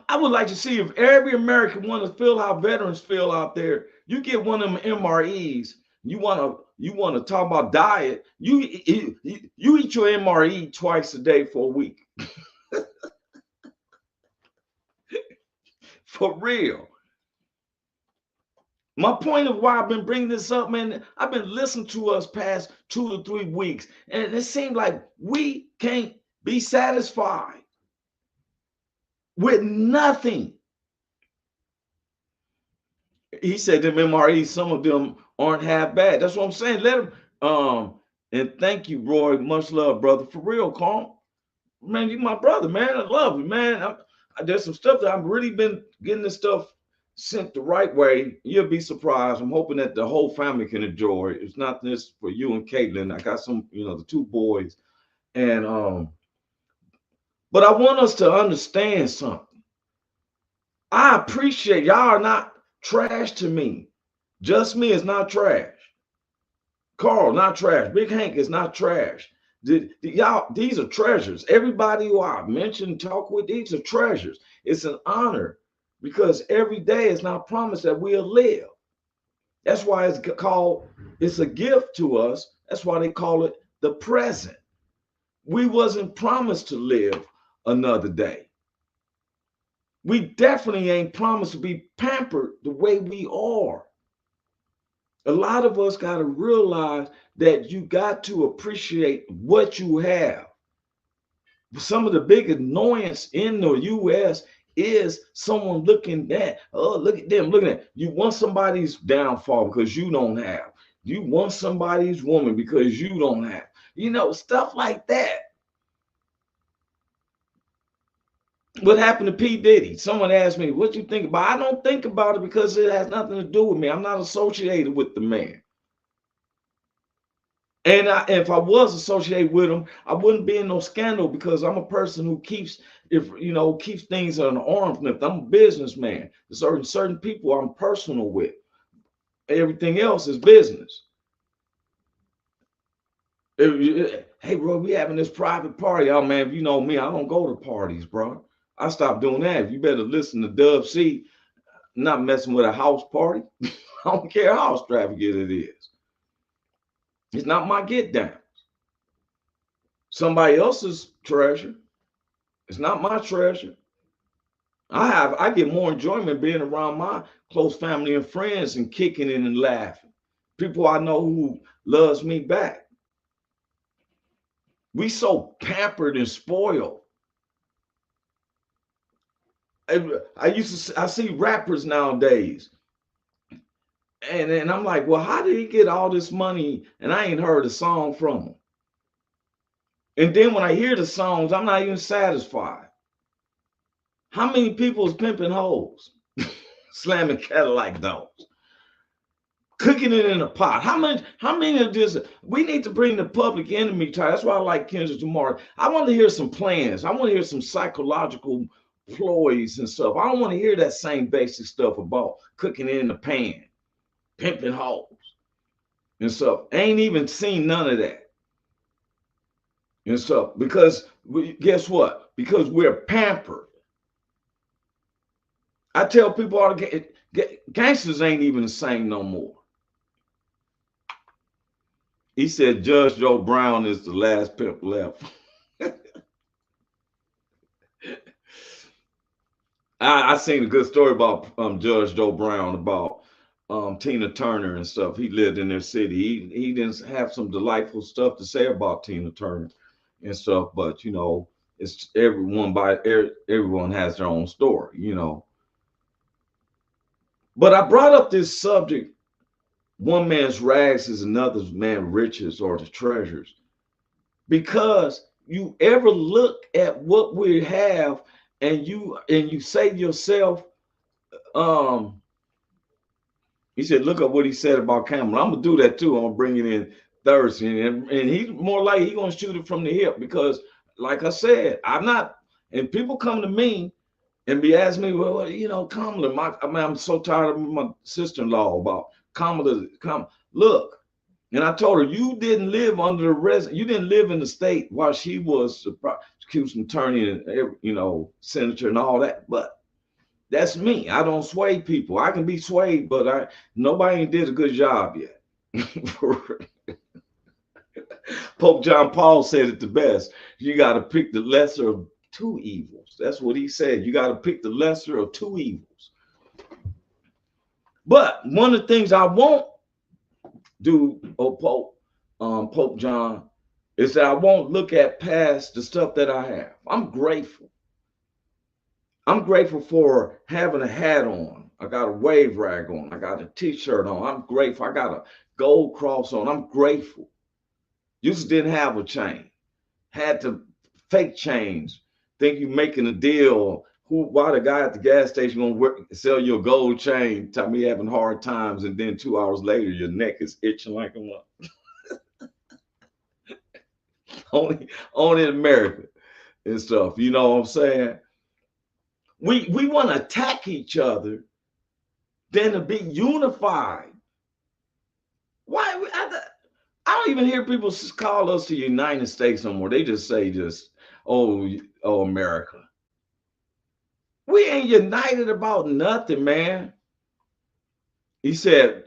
D: I would like to see if every American wants to feel how veterans feel out there. You get one of them MREs. You want to talk about diet. You eat your MRE twice a day for a week. For real. My point of why I've been bringing this up, man, I've been listening to us past 2 to 3 weeks, and it seems like we can't be satisfied with nothing. He said them MREs, some of them aren't half bad. That's what I'm saying. Let them. And thank you, Roy. Much love, brother. For real, calm. Man, you my brother, man. I love you, man. There's some stuff that I've really been getting this stuff sent the right way. You'll be surprised. I'm hoping that the whole family can enjoy it. It's not just for you and Caitlin. I got some, the 2 boys. And but I want us to understand something. I appreciate y'all are not trash to me. Just me is not trash. Carl, not trash. Big Hank is not trash. Y'all, these are treasures. Everybody who I mentioned, talk with, these are treasures. It's an honor because every day is not promised that we'll live. That's why it's a gift to us. That's why they call it the present. We wasn't promised to live another day. We definitely ain't promised to be pampered the way we are. A lot of us got to realize that you got to appreciate what you have. Some of the big annoyance in the U.S. is someone looking at, oh, look at them, looking at you. Want somebody's downfall because you don't have. You want somebody's woman because you don't have. Stuff like that. What happened to P. Diddy? Someone asked me, what you think about it? I don't think about it because it has nothing to do with me. I'm not associated with the man. And if I was associated with him, I wouldn't be in no scandal because I'm a person who keeps things at an arm's length. I'm a businessman. There's certain people I'm personal with. Everything else is business. Hey, bro, we having this private party. Oh, man, if you know me, I don't go to parties, bro. I stopped doing that. You better listen to Dub C. Not messing with a house party. I don't care how extravagant it is. It's not my get down. Somebody else's treasure. It's not my treasure. I get more enjoyment being around my close family and friends and kicking it and laughing. People I know who loves me back. We so pampered and spoiled. I see rappers nowadays. And I'm like, well, how did he get all this money? And I ain't heard a song from him. And then when I hear the songs, I'm not even satisfied. How many people is pimping hoes? Slamming Cadillac doors. Cooking it in a pot. How many of this? We need to bring the public enemy to. That's why I like Kendrick Lamar. I want to hear some plans. I want to hear some psychological ploys and stuff. I don't want to hear that same basic stuff about cooking it in the pan, pimping hoes and stuff. I ain't even seen none of that and stuff because guess what? Because we're pampered. I tell people all the gangsters ain't even the same no more. He said Judge Joe Brown is the last pimp left. I seen a good story about Judge Joe Brown about Tina Turner and stuff. He lived in their city. He didn't have some delightful stuff to say about Tina Turner and stuff, but it's everyone has their own story, But I brought up this subject. One man's rags is another man's riches or the treasures. Because you ever look at what we have and you say to yourself, he said, look up what he said about Campbell. I'm gonna do that too. I'm gonna bring it in Thursday. And he's more likely he's gonna shoot it from the hip because, like I said, I'm not, and people come to me and be asking me, well, Kamala, I'm so tired of my sister-in-law about Kamala. Look, and I told her, you didn't live under the you didn't live in the state while she was the prosecution attorney and, senator and all that. But that's me. I don't sway people. I can be swayed, but nobody did a good job yet. Pope John Paul said it the best. You got to pick the lesser of two evils. That's what he said. You got to pick the lesser of two evils. But one of the things I won't do, Pope John, is that I won't look at past the stuff that I have. I'm grateful. I'm grateful for having a hat on. I got a wave rag on. I got a t-shirt on. I'm grateful. I got a gold cross on. I'm grateful. Used to didn't have a chain. Had to fake chains. Think you making a deal. Why the guy at the gas station gonna sell you a gold chain? Tell me having hard times, and then 2 hours later your neck is itching like a mug. only in America and stuff. You know what I'm saying? We want to attack each other than to be unified. Why? I don't even hear people call us the United States no more. They just say oh America. We ain't united about nothing, man. He said,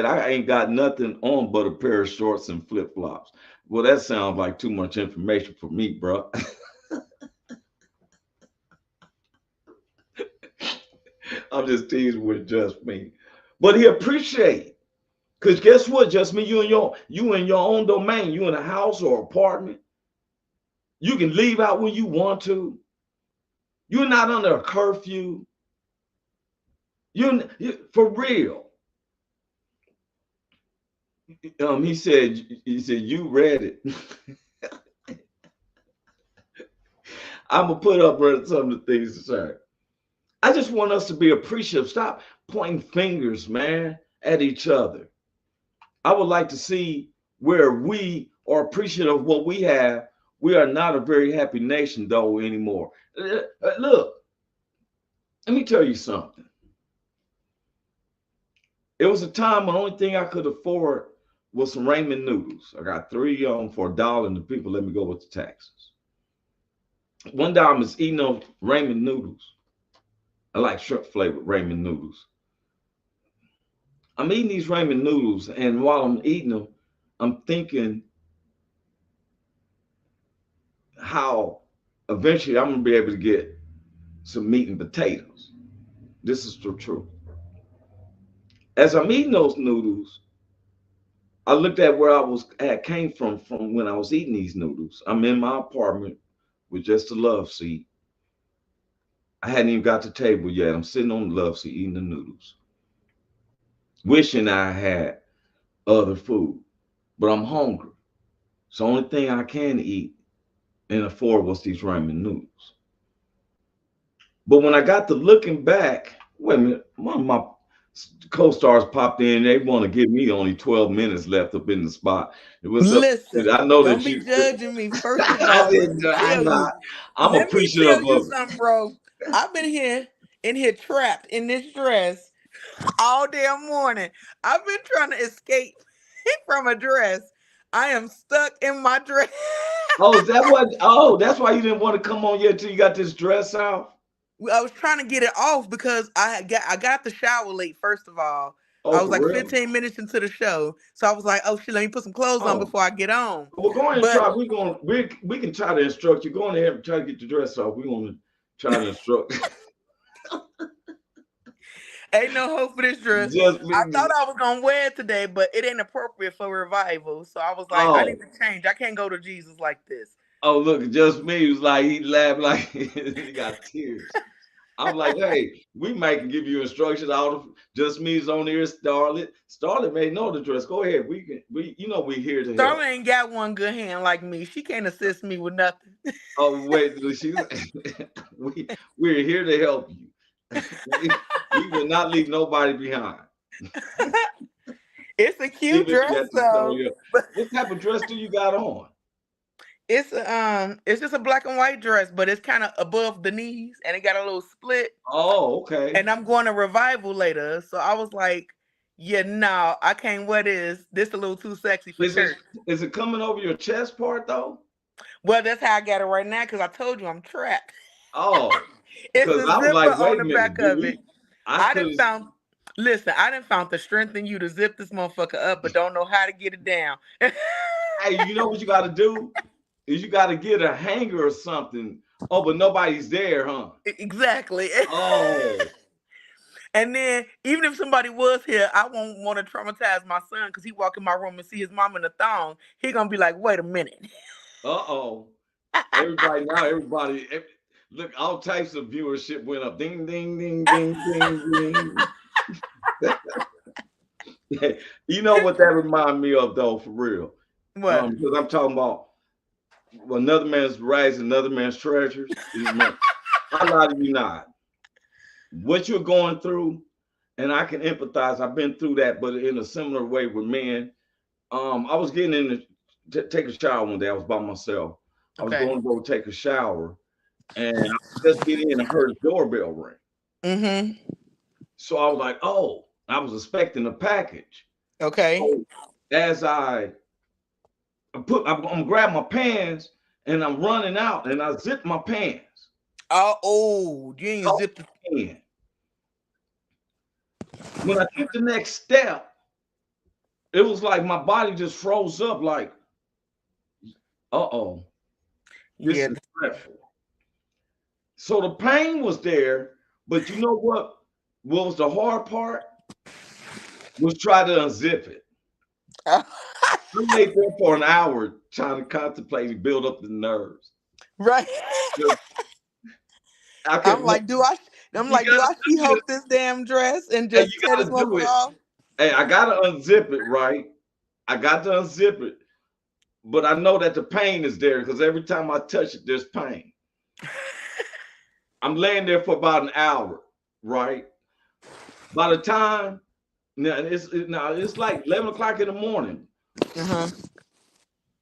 D: I ain't got nothing on but a pair of shorts and flip-flops. Well, that sounds like too much information for me, bro. I'm just teasing with just me. But he appreciate. Because guess what? Just me, you in your own domain. You in a house or apartment. You can leave out when you want to. You're not under a curfew. You for real. He said you read it. I'm gonna put up some of the things to say. I just want us to be appreciative. Stop pointing fingers, man, at each other. I would like to see where we are appreciative of what we have. We are not a very happy nation, though, anymore. Look, let me tell you something. It was a time when the only thing I could afford was some ramen noodles. I got 3 of them for $1, and the people let me go with the taxes. One day I was eating those ramen noodles. I like shrimp flavored ramen noodles. I'm eating these ramen noodles, and while I'm eating them, I'm thinking how eventually I'm gonna be able to get some meat and potatoes. This is the truth. As I'm eating those noodles, I looked at where I came from when I was eating these noodles. I'm in my apartment with just a love seat. I hadn't even got to the table yet. I'm sitting on the love seat eating the noodles, wishing I had other food, but I'm hungry. So the only thing I can eat and afford was these ramen noodles. But when I got to looking back, wait a minute, one of my co-stars popped in. They want to give me only 12 minutes left up in the spot. It was
B: Listen,
D: I know
B: don't
D: that
B: be
D: you
B: judging me. First of
D: I
B: all,
D: didn't, I'm not. I'm
B: let me
D: appreciative
B: tell you
D: of it.
B: something, bro. I've been in here trapped in this dress all damn morning. I've been trying to escape from a dress. I am stuck in my dress.
D: Oh, is that what? Oh, that's why you didn't want to come on yet till you got this dress out.
B: I was trying to get it off because I got the shower late. First of all,
D: Oh,
B: I was
D: for
B: like
D: real?
B: 15 minutes into the show, so I was like, "Oh shit, let me put some clothes on
D: Oh,
B: before I get on."
D: well, go ahead and
B: But
D: try. We can try to instruct you. Go on ahead and try to get your dress off. We're gonna try to instruct.
B: ain't no hope for this dress.
D: Just
B: I thought I was gonna wear it today, but it ain't appropriate for revival. So I was like, I need
D: oh.
B: to change. I can't go to Jesus like this.
D: Oh, look, just me. He was like, he laughed like he got tears. I'm like, hey, we might give you instructions. All of just me's on here, Starlet. Starlet may know the dress. Go ahead. We're here to help.
B: Starla ain't got one good hand like me. She can't assist me with nothing.
D: Oh, wait, she's we're here to help you. we will not leave nobody behind.
B: It's a cute
D: Even if you
B: dress
D: have to
B: though.
D: what type of dress do you got on?
B: It's just a black and white dress, but it's kind of above the knees and it got a little split.
D: Oh, okay.
B: And I'm going to revival later. So I was like, yeah, no, I can't wear this. This a little too sexy for church.
D: Is it coming over your chest part though?
B: Well, that's how I got it right now because I told you I'm trapped.
D: Oh,
B: It's
D: because
B: a
D: I was
B: zipper
D: like,
B: on
D: wait a
B: the
D: minute,
B: back of it. I
D: could
B: didn't found listen, I didn't found the strength in you to zip this motherfucker up, but don't know how to get it down.
D: Hey, you know what you got to do? Is you got to get a hanger or something. Oh, but nobody's there, huh?
B: Exactly.
D: Oh,
B: And then even if somebody was here, I won't want to traumatize my son because he walk in my room and see his mom in a thong. He gonna be like, wait a minute.
D: Uh-oh. Look, all types of viewership went up. Ding, ding, ding, ding, ding, ding. You know what that remind me of, though, for real?
B: What?
D: Because I'm talking about another man's rights, another man's treasures. I lie to you not. What you're going through, and I can empathize. I've been through that, but in a similar way with men. I was getting in to take a shower one day. I was by myself. I was
B: Okay.
D: going to go take a shower, and I just get in and heard the doorbell ring.
B: Mm-hmm.
D: So I was like, oh, I was expecting a package.
B: Okay.
D: So as I'm gonna grab my pants and I'm running out and I zip my pants.
B: Oh, you ain't zipped the
D: In. When I took the next step, it was like my body just froze up like, uh-oh, this is dreadful. So the pain was there, but you know what? What was the hard part? Was try to unzip it. I laid there for an hour trying to contemplate and build up the nerves.
B: Right. I'm like, do I see hope this damn dress and just tear this motherfucker off?
D: Hey, I gotta unzip it, right? I got to unzip it. But I know that the pain is there because every time I touch it, there's pain. I'm laying there for about an hour, right? By the time it's like 11 o'clock in the morning.
B: Uh-huh.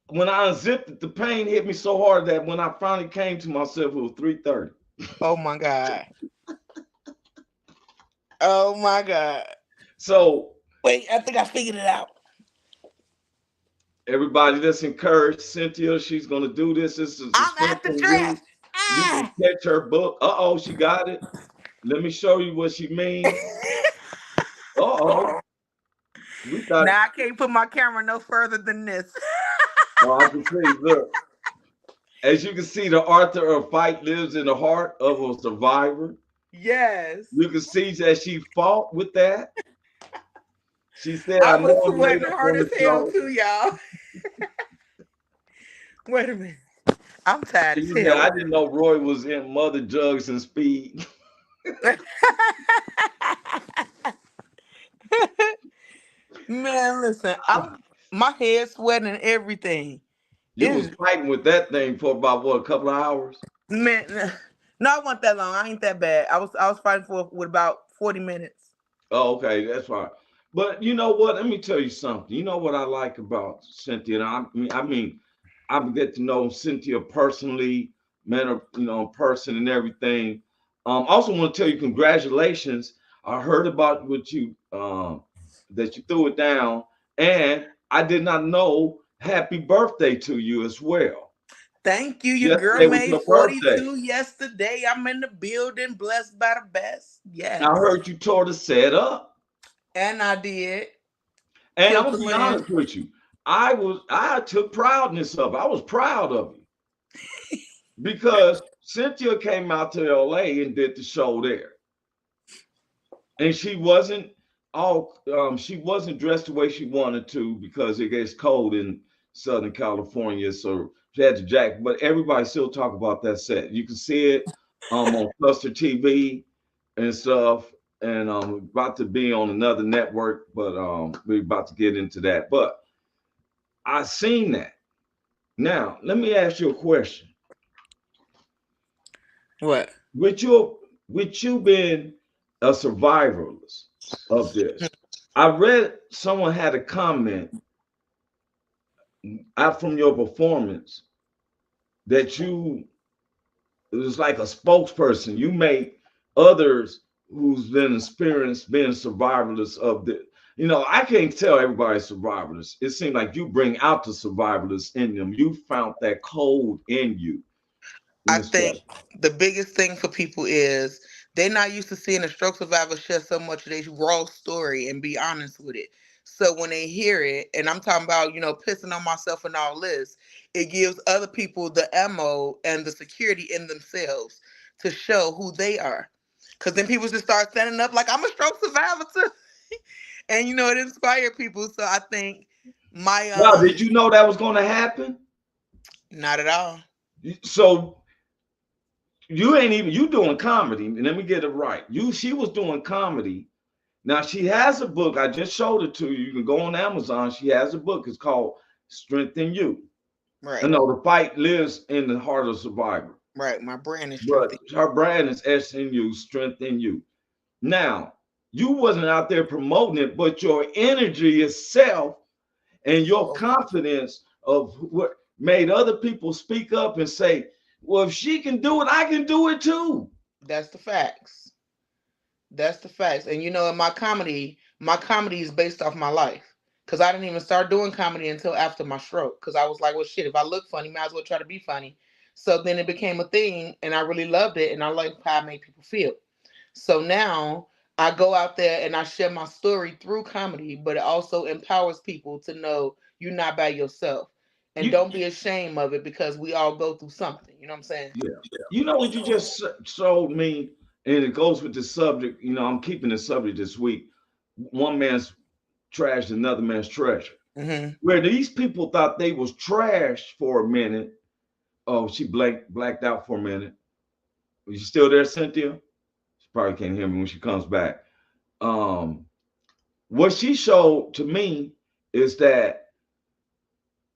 D: When I unzipped it, the pain hit me so hard that when I finally came to myself, it was 3:30.
B: Oh my God. Oh my God.
D: So
B: wait, I think I figured it out.
D: Everybody that's encouraged Cynthia, she's gonna do this. This is
B: I'm at the dress.
D: You can catch her book. Uh-oh, she got it. Let me show you what she means. Uh-oh.
B: Now I can't put my camera no further than this.
D: Oh, I can see. Look. As you can see, the author of Fight lives in the heart of a survivor.
B: Yes.
D: You can see that she fought with that. She said,
B: I was sweating hard as hell too, y'all. Wait a minute. I'm tired as hell.
D: I didn't know Roy was in Mother Jugs and Speed.
B: Man, listen, my head sweating and everything.
D: You was fighting with that thing for about what, a couple of hours?
B: Man, no, I wasn't that long. I ain't that bad. I was fighting with about 40 minutes.
D: Oh, okay, that's fine. But you know what? Let me tell you something. You know what I like about Cynthia? I mean, I get to know Cynthia personally, met her, in person and everything. I also want to tell you congratulations. I heard about what you that you threw it down, and I did not know. Happy birthday to you as well.
B: Thank you. Your girl made 42 yesterday. I'm in the building, blessed by the best. Yes.
D: I heard you tore the set up.
B: And I did.
D: And I'm gonna be honest with you. I took proudness of it. I was proud of you. Because Cynthia came out to LA and did the show there. And she wasn't she wasn't dressed the way she wanted to because it gets cold in Southern California. So she had the jacket, but everybody still talk about that set. You can see it on Cluster TV and stuff. And about to be on another network, but we're about to get into that. But I seen that. Now, let me ask you a question.
B: What?
D: With you being a survivalist of this, I read someone had a comment out from your performance that it was like a spokesperson. You make others who's been experienced being survivalists of the, I can't tell everybody's survivalists. It seems like you bring out the survivalists in them. You found that code in you.
B: I think the biggest thing for people is they're not used to seeing a stroke survivor share so much of their raw story and be honest with it. So when they hear it, and I'm talking about, pissing on myself and all this, it gives other people the ammo and the security in themselves to show who they are. Because then people just start standing up like, I'm a stroke survivor too. And, you know, it inspired people. So I think my...
D: Now, did you know that was going to happen?
B: Not at all.
D: So you ain't even, you doing comedy. Let me get it right. She was doing comedy. Now she has a book. I just showed it to you. You can go on Amazon. She has a book. It's called Strength in You.
B: Right.
D: No, the fight lives in the heart of the survivor.
B: Right. My brand is
D: Strength. But her brand is SNU, Strength in You. Now, you wasn't out there promoting it, but your energy itself and your confidence of what made other people speak up and say, well, if she can do it, I can do it too.
B: That's the facts. That's the facts. And you know, in my comedy is based off my life. Because I didn't even start doing comedy until after my stroke. Because I was like, well, shit, if I look funny, might as well try to be funny. So then it became a thing, and I really loved it, and I liked how I made people feel. So now I go out there and I share my story through comedy, but it also empowers people to know you're not by yourself. And don't be ashamed of it, because we all go through something. You know what I'm saying?
D: Yeah. You know what you just showed me, and it goes with the subject. You know, I'm keeping the subject this week. One man's trash, another man's treasure.
B: Mm-hmm.
D: Where these people thought they was trash for a minute. Oh, she blacked out for a minute. Are you still there, Cynthia? She probably can't hear me when she comes back. What she showed to me is that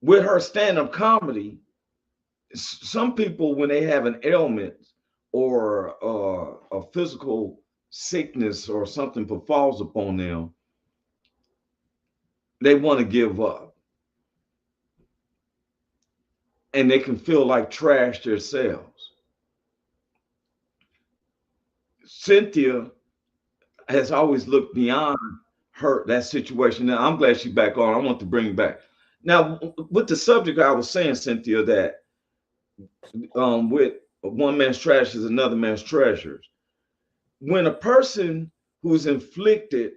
D: with her stand-up comedy, some people, when they have an ailment or a physical sickness or something befalls upon them, they want to give up. And they can feel like trash themselves. Cynthia has always looked beyond that situation. Now, I'm glad she's back on. I want to bring back. Now, with the subject I was saying, Cynthia, that with one man's trash is another man's treasures. When a person who's inflicted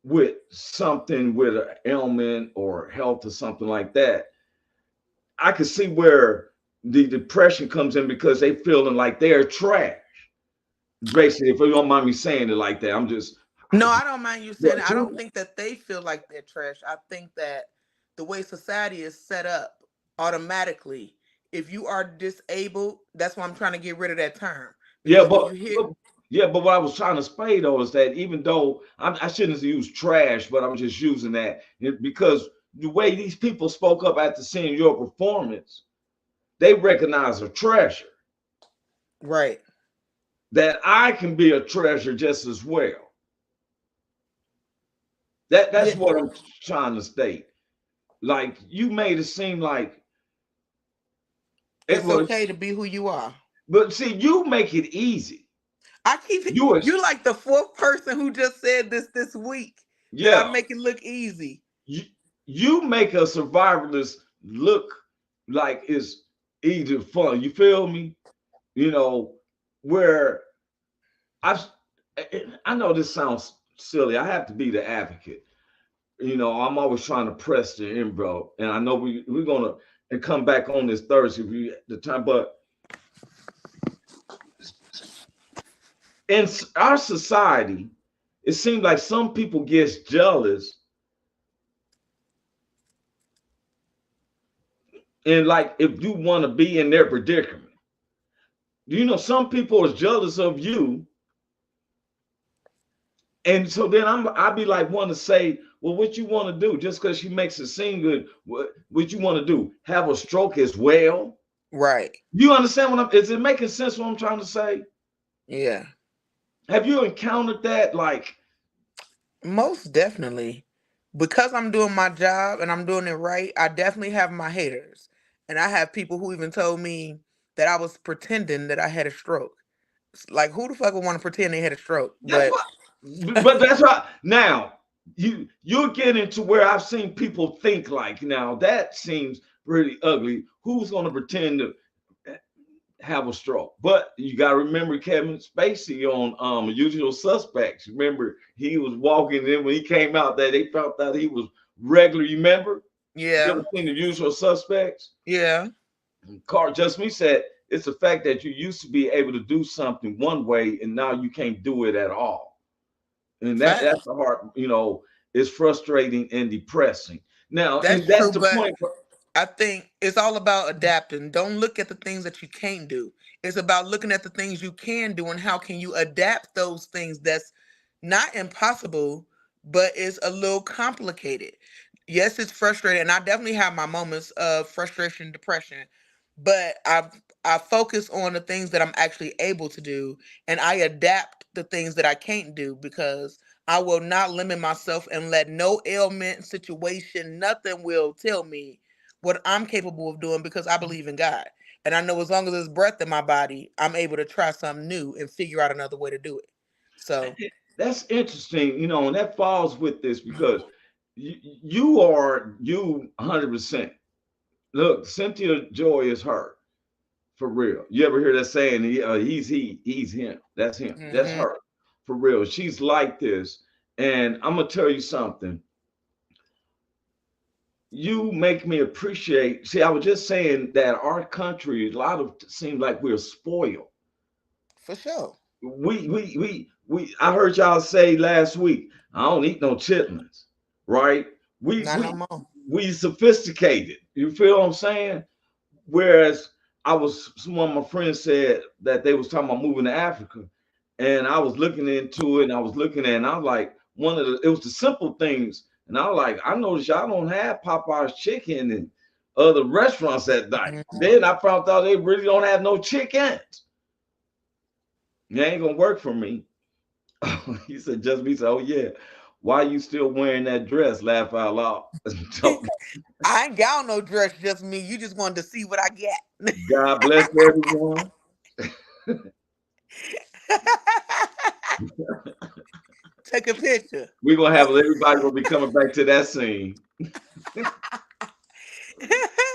D: with something, with an ailment or health or something like that, I can see where the depression comes in, because they feeling like they're trash. Basically, if you don't mind me saying it like that,
B: No, I don't mind you saying it. I don't think that they feel like they're trash. I think that the way society is set up, automatically, if you are disabled, that's why I'm trying to get rid of that term.
D: Yeah, but what I was trying to say though is that even though I shouldn't use trash, but I'm just using that because the way these people spoke up after seeing your performance, they recognize a treasure.
B: Right.
D: That I can be a treasure just as well. That's what I'm trying to state. Like, you made it seem like
B: it's okay to be who you are.
D: But see, you make it easy.
B: You're like the fourth person who just said this week.
D: Yeah,
B: I make it look easy.
D: You make a survivalist look like it's easy fun. You feel me? You know, where I know this sounds silly. I have to be the advocate. You know, I'm always trying to press the envelope, and I know we're gonna come back on this Thursday but in our society, it seems like some people get jealous, and like if you want to be in their predicament, you know, some people are jealous of you. And so then I'll be like, want to say, well, what you want to do? Just because she makes it seem good, what you want to do? Have a stroke as well?
B: Right.
D: You understand is it making sense what I'm trying to say?
B: Yeah.
D: Have you encountered that? Like,
B: most definitely. Because I'm doing my job and I'm doing it right, I definitely have my haters. And I have people who even told me that I was pretending that I had a stroke. Like, who the fuck would want to pretend they had a stroke?
D: But that's right. Now you're getting to where I've seen people think like, now that seems pretty ugly. Who's going to pretend to have a stroke? But you got to remember Kevin Spacey on Usual Suspects. Remember, he was walking in when he came out there, they felt that he was regular. You remember?
B: Yeah.
D: You ever seen The Usual Suspects?
B: Yeah.
D: Carl Just Me said It's the fact that you used to be able to do something one way and now you can't do it at all. And
B: Fact.
D: that's the hard, it's frustrating and depressing. Now,
B: That's
D: and that's
B: true,
D: the
B: but
D: point.
B: I think it's all about adapting. Don't look at the things that you can't do. It's about looking at the things you can do and how can you adapt those things that's not impossible, but it's a little complicated. Yes, it's frustrating, and I definitely have my moments of frustration, depression, but I focus on the things that I'm actually able to do, and I adapt the things that I can't do because I will not limit myself and let no ailment, situation, nothing will tell me what I'm capable of doing because I believe in God. And I know as long as there's breath in my body, I'm able to try something new and figure out another way to do it. So,
D: That's interesting, and that falls with this because you are you 100%. Look, Cynthia Joy is her for real. You ever hear that saying? He's him. That's him. That's
B: mhm.
D: her for real. She's like this, and I'm gonna tell you something. You make me appreciate. See, I was just saying that our country, a lot of seems like we're spoiled.
B: For sure.
D: I heard y'all say last week, I don't eat no chitlins, right? We
B: Not no
D: we
B: more.
D: we sophisticated. You feel what I'm saying? Whereas one of my friends said that they was talking about moving to Africa, and I was looking into it, and I was looking at, it, and I was like, it was the simple things, and I was like, I noticed y'all don't have Popeye's chicken and other restaurants at night.
B: Mhm.
D: Then I found out they really don't have no chickens. It ain't gonna work for me. He said, just me. Said, oh yeah. Why you still wearing that dress? Laugh out loud.
B: I ain't got no dress, just me. You just wanted to see what I get.
D: God bless everyone.
B: Take a picture.
D: We're gonna have everybody gonna be coming back to that scene.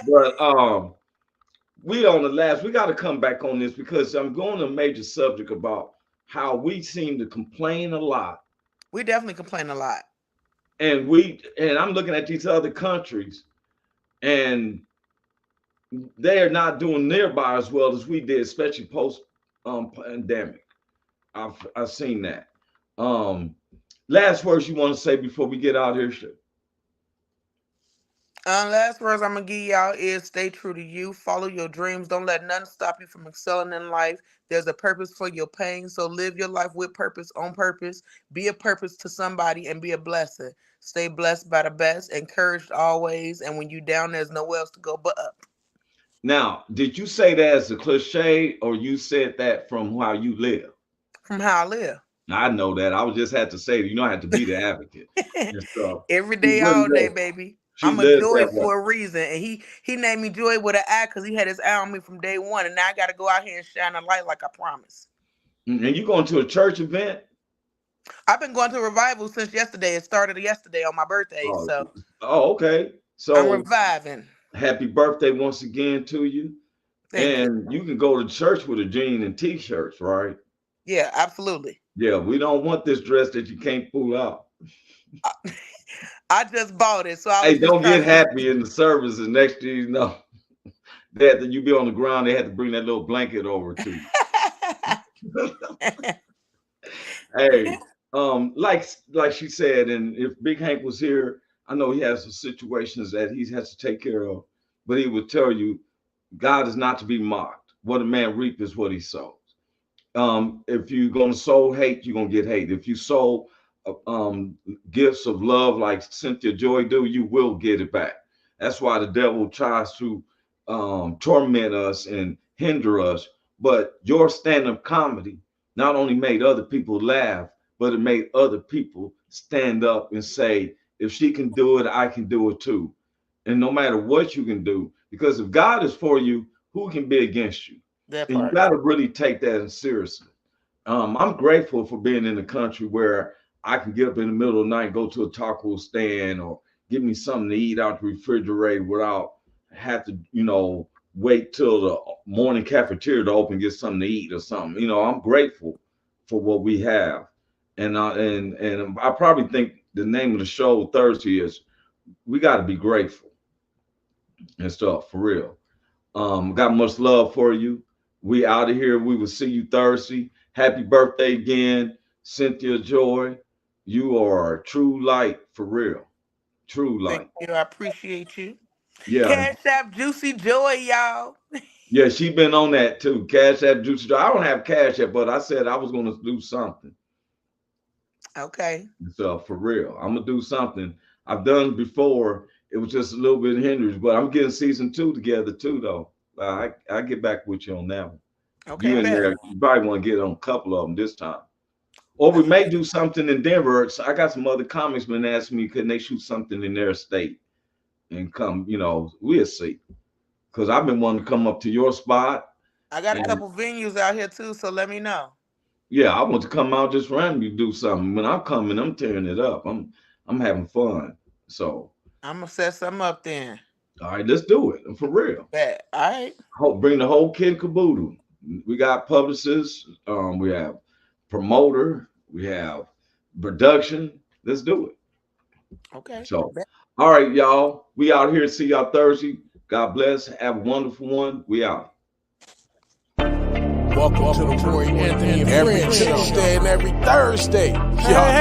D: But we gotta come back on this because I'm going to a major subject about how we seem to complain a lot.
B: We definitely complain a lot.
D: And I'm looking at these other countries and they're not doing nearby as well as we did, especially post pandemic. I've seen that. Last words you want to say before we get out here?
B: Last words I'm gonna give y'all is stay true to you. Follow your dreams. Don't let nothing stop you from excelling in life. There's a purpose for your pain, so live your life with purpose, on purpose. Be a purpose to somebody and be a blessing. Stay blessed by the best, encouraged always, and when you down, there's nowhere else to go but up.
D: Now, did you say that as a cliche or you said that from how you live?
B: From how I live.
D: I know that. I was just had to say, I had to be the advocate and stuff.
B: Every
D: She
B: day,
D: really
B: all day,
D: does.
B: baby.
D: She
B: I'm a
D: lives
B: Joy
D: that way.
B: for a reason, and he named me Joy with an eye because he had his eye on me from day one, and now I got to go out here and shine a light like I promised.
D: And you going to a church event?
B: I've been going to revival since yesterday. It started yesterday on my birthday,
D: Oh,
B: so
D: okay.
B: I'm
D: So
B: reviving.
D: happy birthday once again to you.
B: Thank you.
D: And you can go to church with a jean and t-shirts, right?
B: Yeah, absolutely.
D: Yeah, we don't want this dress that you can't pull out.
B: I just bought it, so I
D: Hey,
B: was just
D: don't get
B: trying
D: happy in the service, and next thing you know, that you be on the ground, they had to bring that little blanket over to you.
B: to.
D: Hey, like she said, and if Big Hank was here, I know he has some situations that he has to take care of, but he would tell you, God is not to be mocked. What a man reap is what he sows. If you're gonna sow hate, you're gonna get hate. If you sow gifts of love like Cynthia Joy do, you will get it back. That's why the devil tries to torment us and hinder us. But your stand-up comedy not only made other people laugh, but it made other people stand up and say, if she can do it, I can do it too. And no matter what you can do, because if God is for you, who can be against you?
B: That
D: And you
B: part.
D: got to really take that seriously. I'm grateful for being in a country where I can get up in the middle of the night, go to a taco stand, or give me something to eat out the refrigerator without have to, wait till the morning cafeteria to open, get something to eat or something. I'm grateful for what we have, and I probably think the name of the show Thursday is we got to be grateful and stuff for real. Got much love for you. We out of here. We will see you Thursday. Happy birthday again, Cynthia Joy. You are a true light for real. True light.
B: Thank you. I appreciate you.
D: Yeah.
B: Cash App Juicy Joy, y'all.
D: Yeah, she been on that too. Cash App Juicy Joy. I don't have Cash App, but I said I was going to do something.
B: Okay.
D: So for real, I'm going to do something. I've done before. It was just a little bit hindrance, but I'm getting season 2 together too, though. I get back with you on that one.
B: Okay.
D: You in there, you probably want to get on a couple of them this time. Or we may do something in Denver. So I got some other comics been asking me, couldn't they shoot something in their state and come, we'll see. Because I've been wanting to come up to your spot.
B: I got a couple venues out here too, so let me know.
D: Yeah, I want to come out just randomly do something. When I'm coming, I'm tearing it up. I'm having fun. So
B: I'm gonna set something up then.
D: all right, let's do it. For real.
B: Bet. All right.
D: Bring the whole kid caboodle. We got publicists, we have promoter, we have production. Let's do it.
B: Okay.
D: So, all right, y'all. We out here. See y'all Thursday. God bless. Have a wonderful one. We out.
A: Welcome to the Roy Anthony and Friends Show. Every Tuesday and every Thursday. Y'all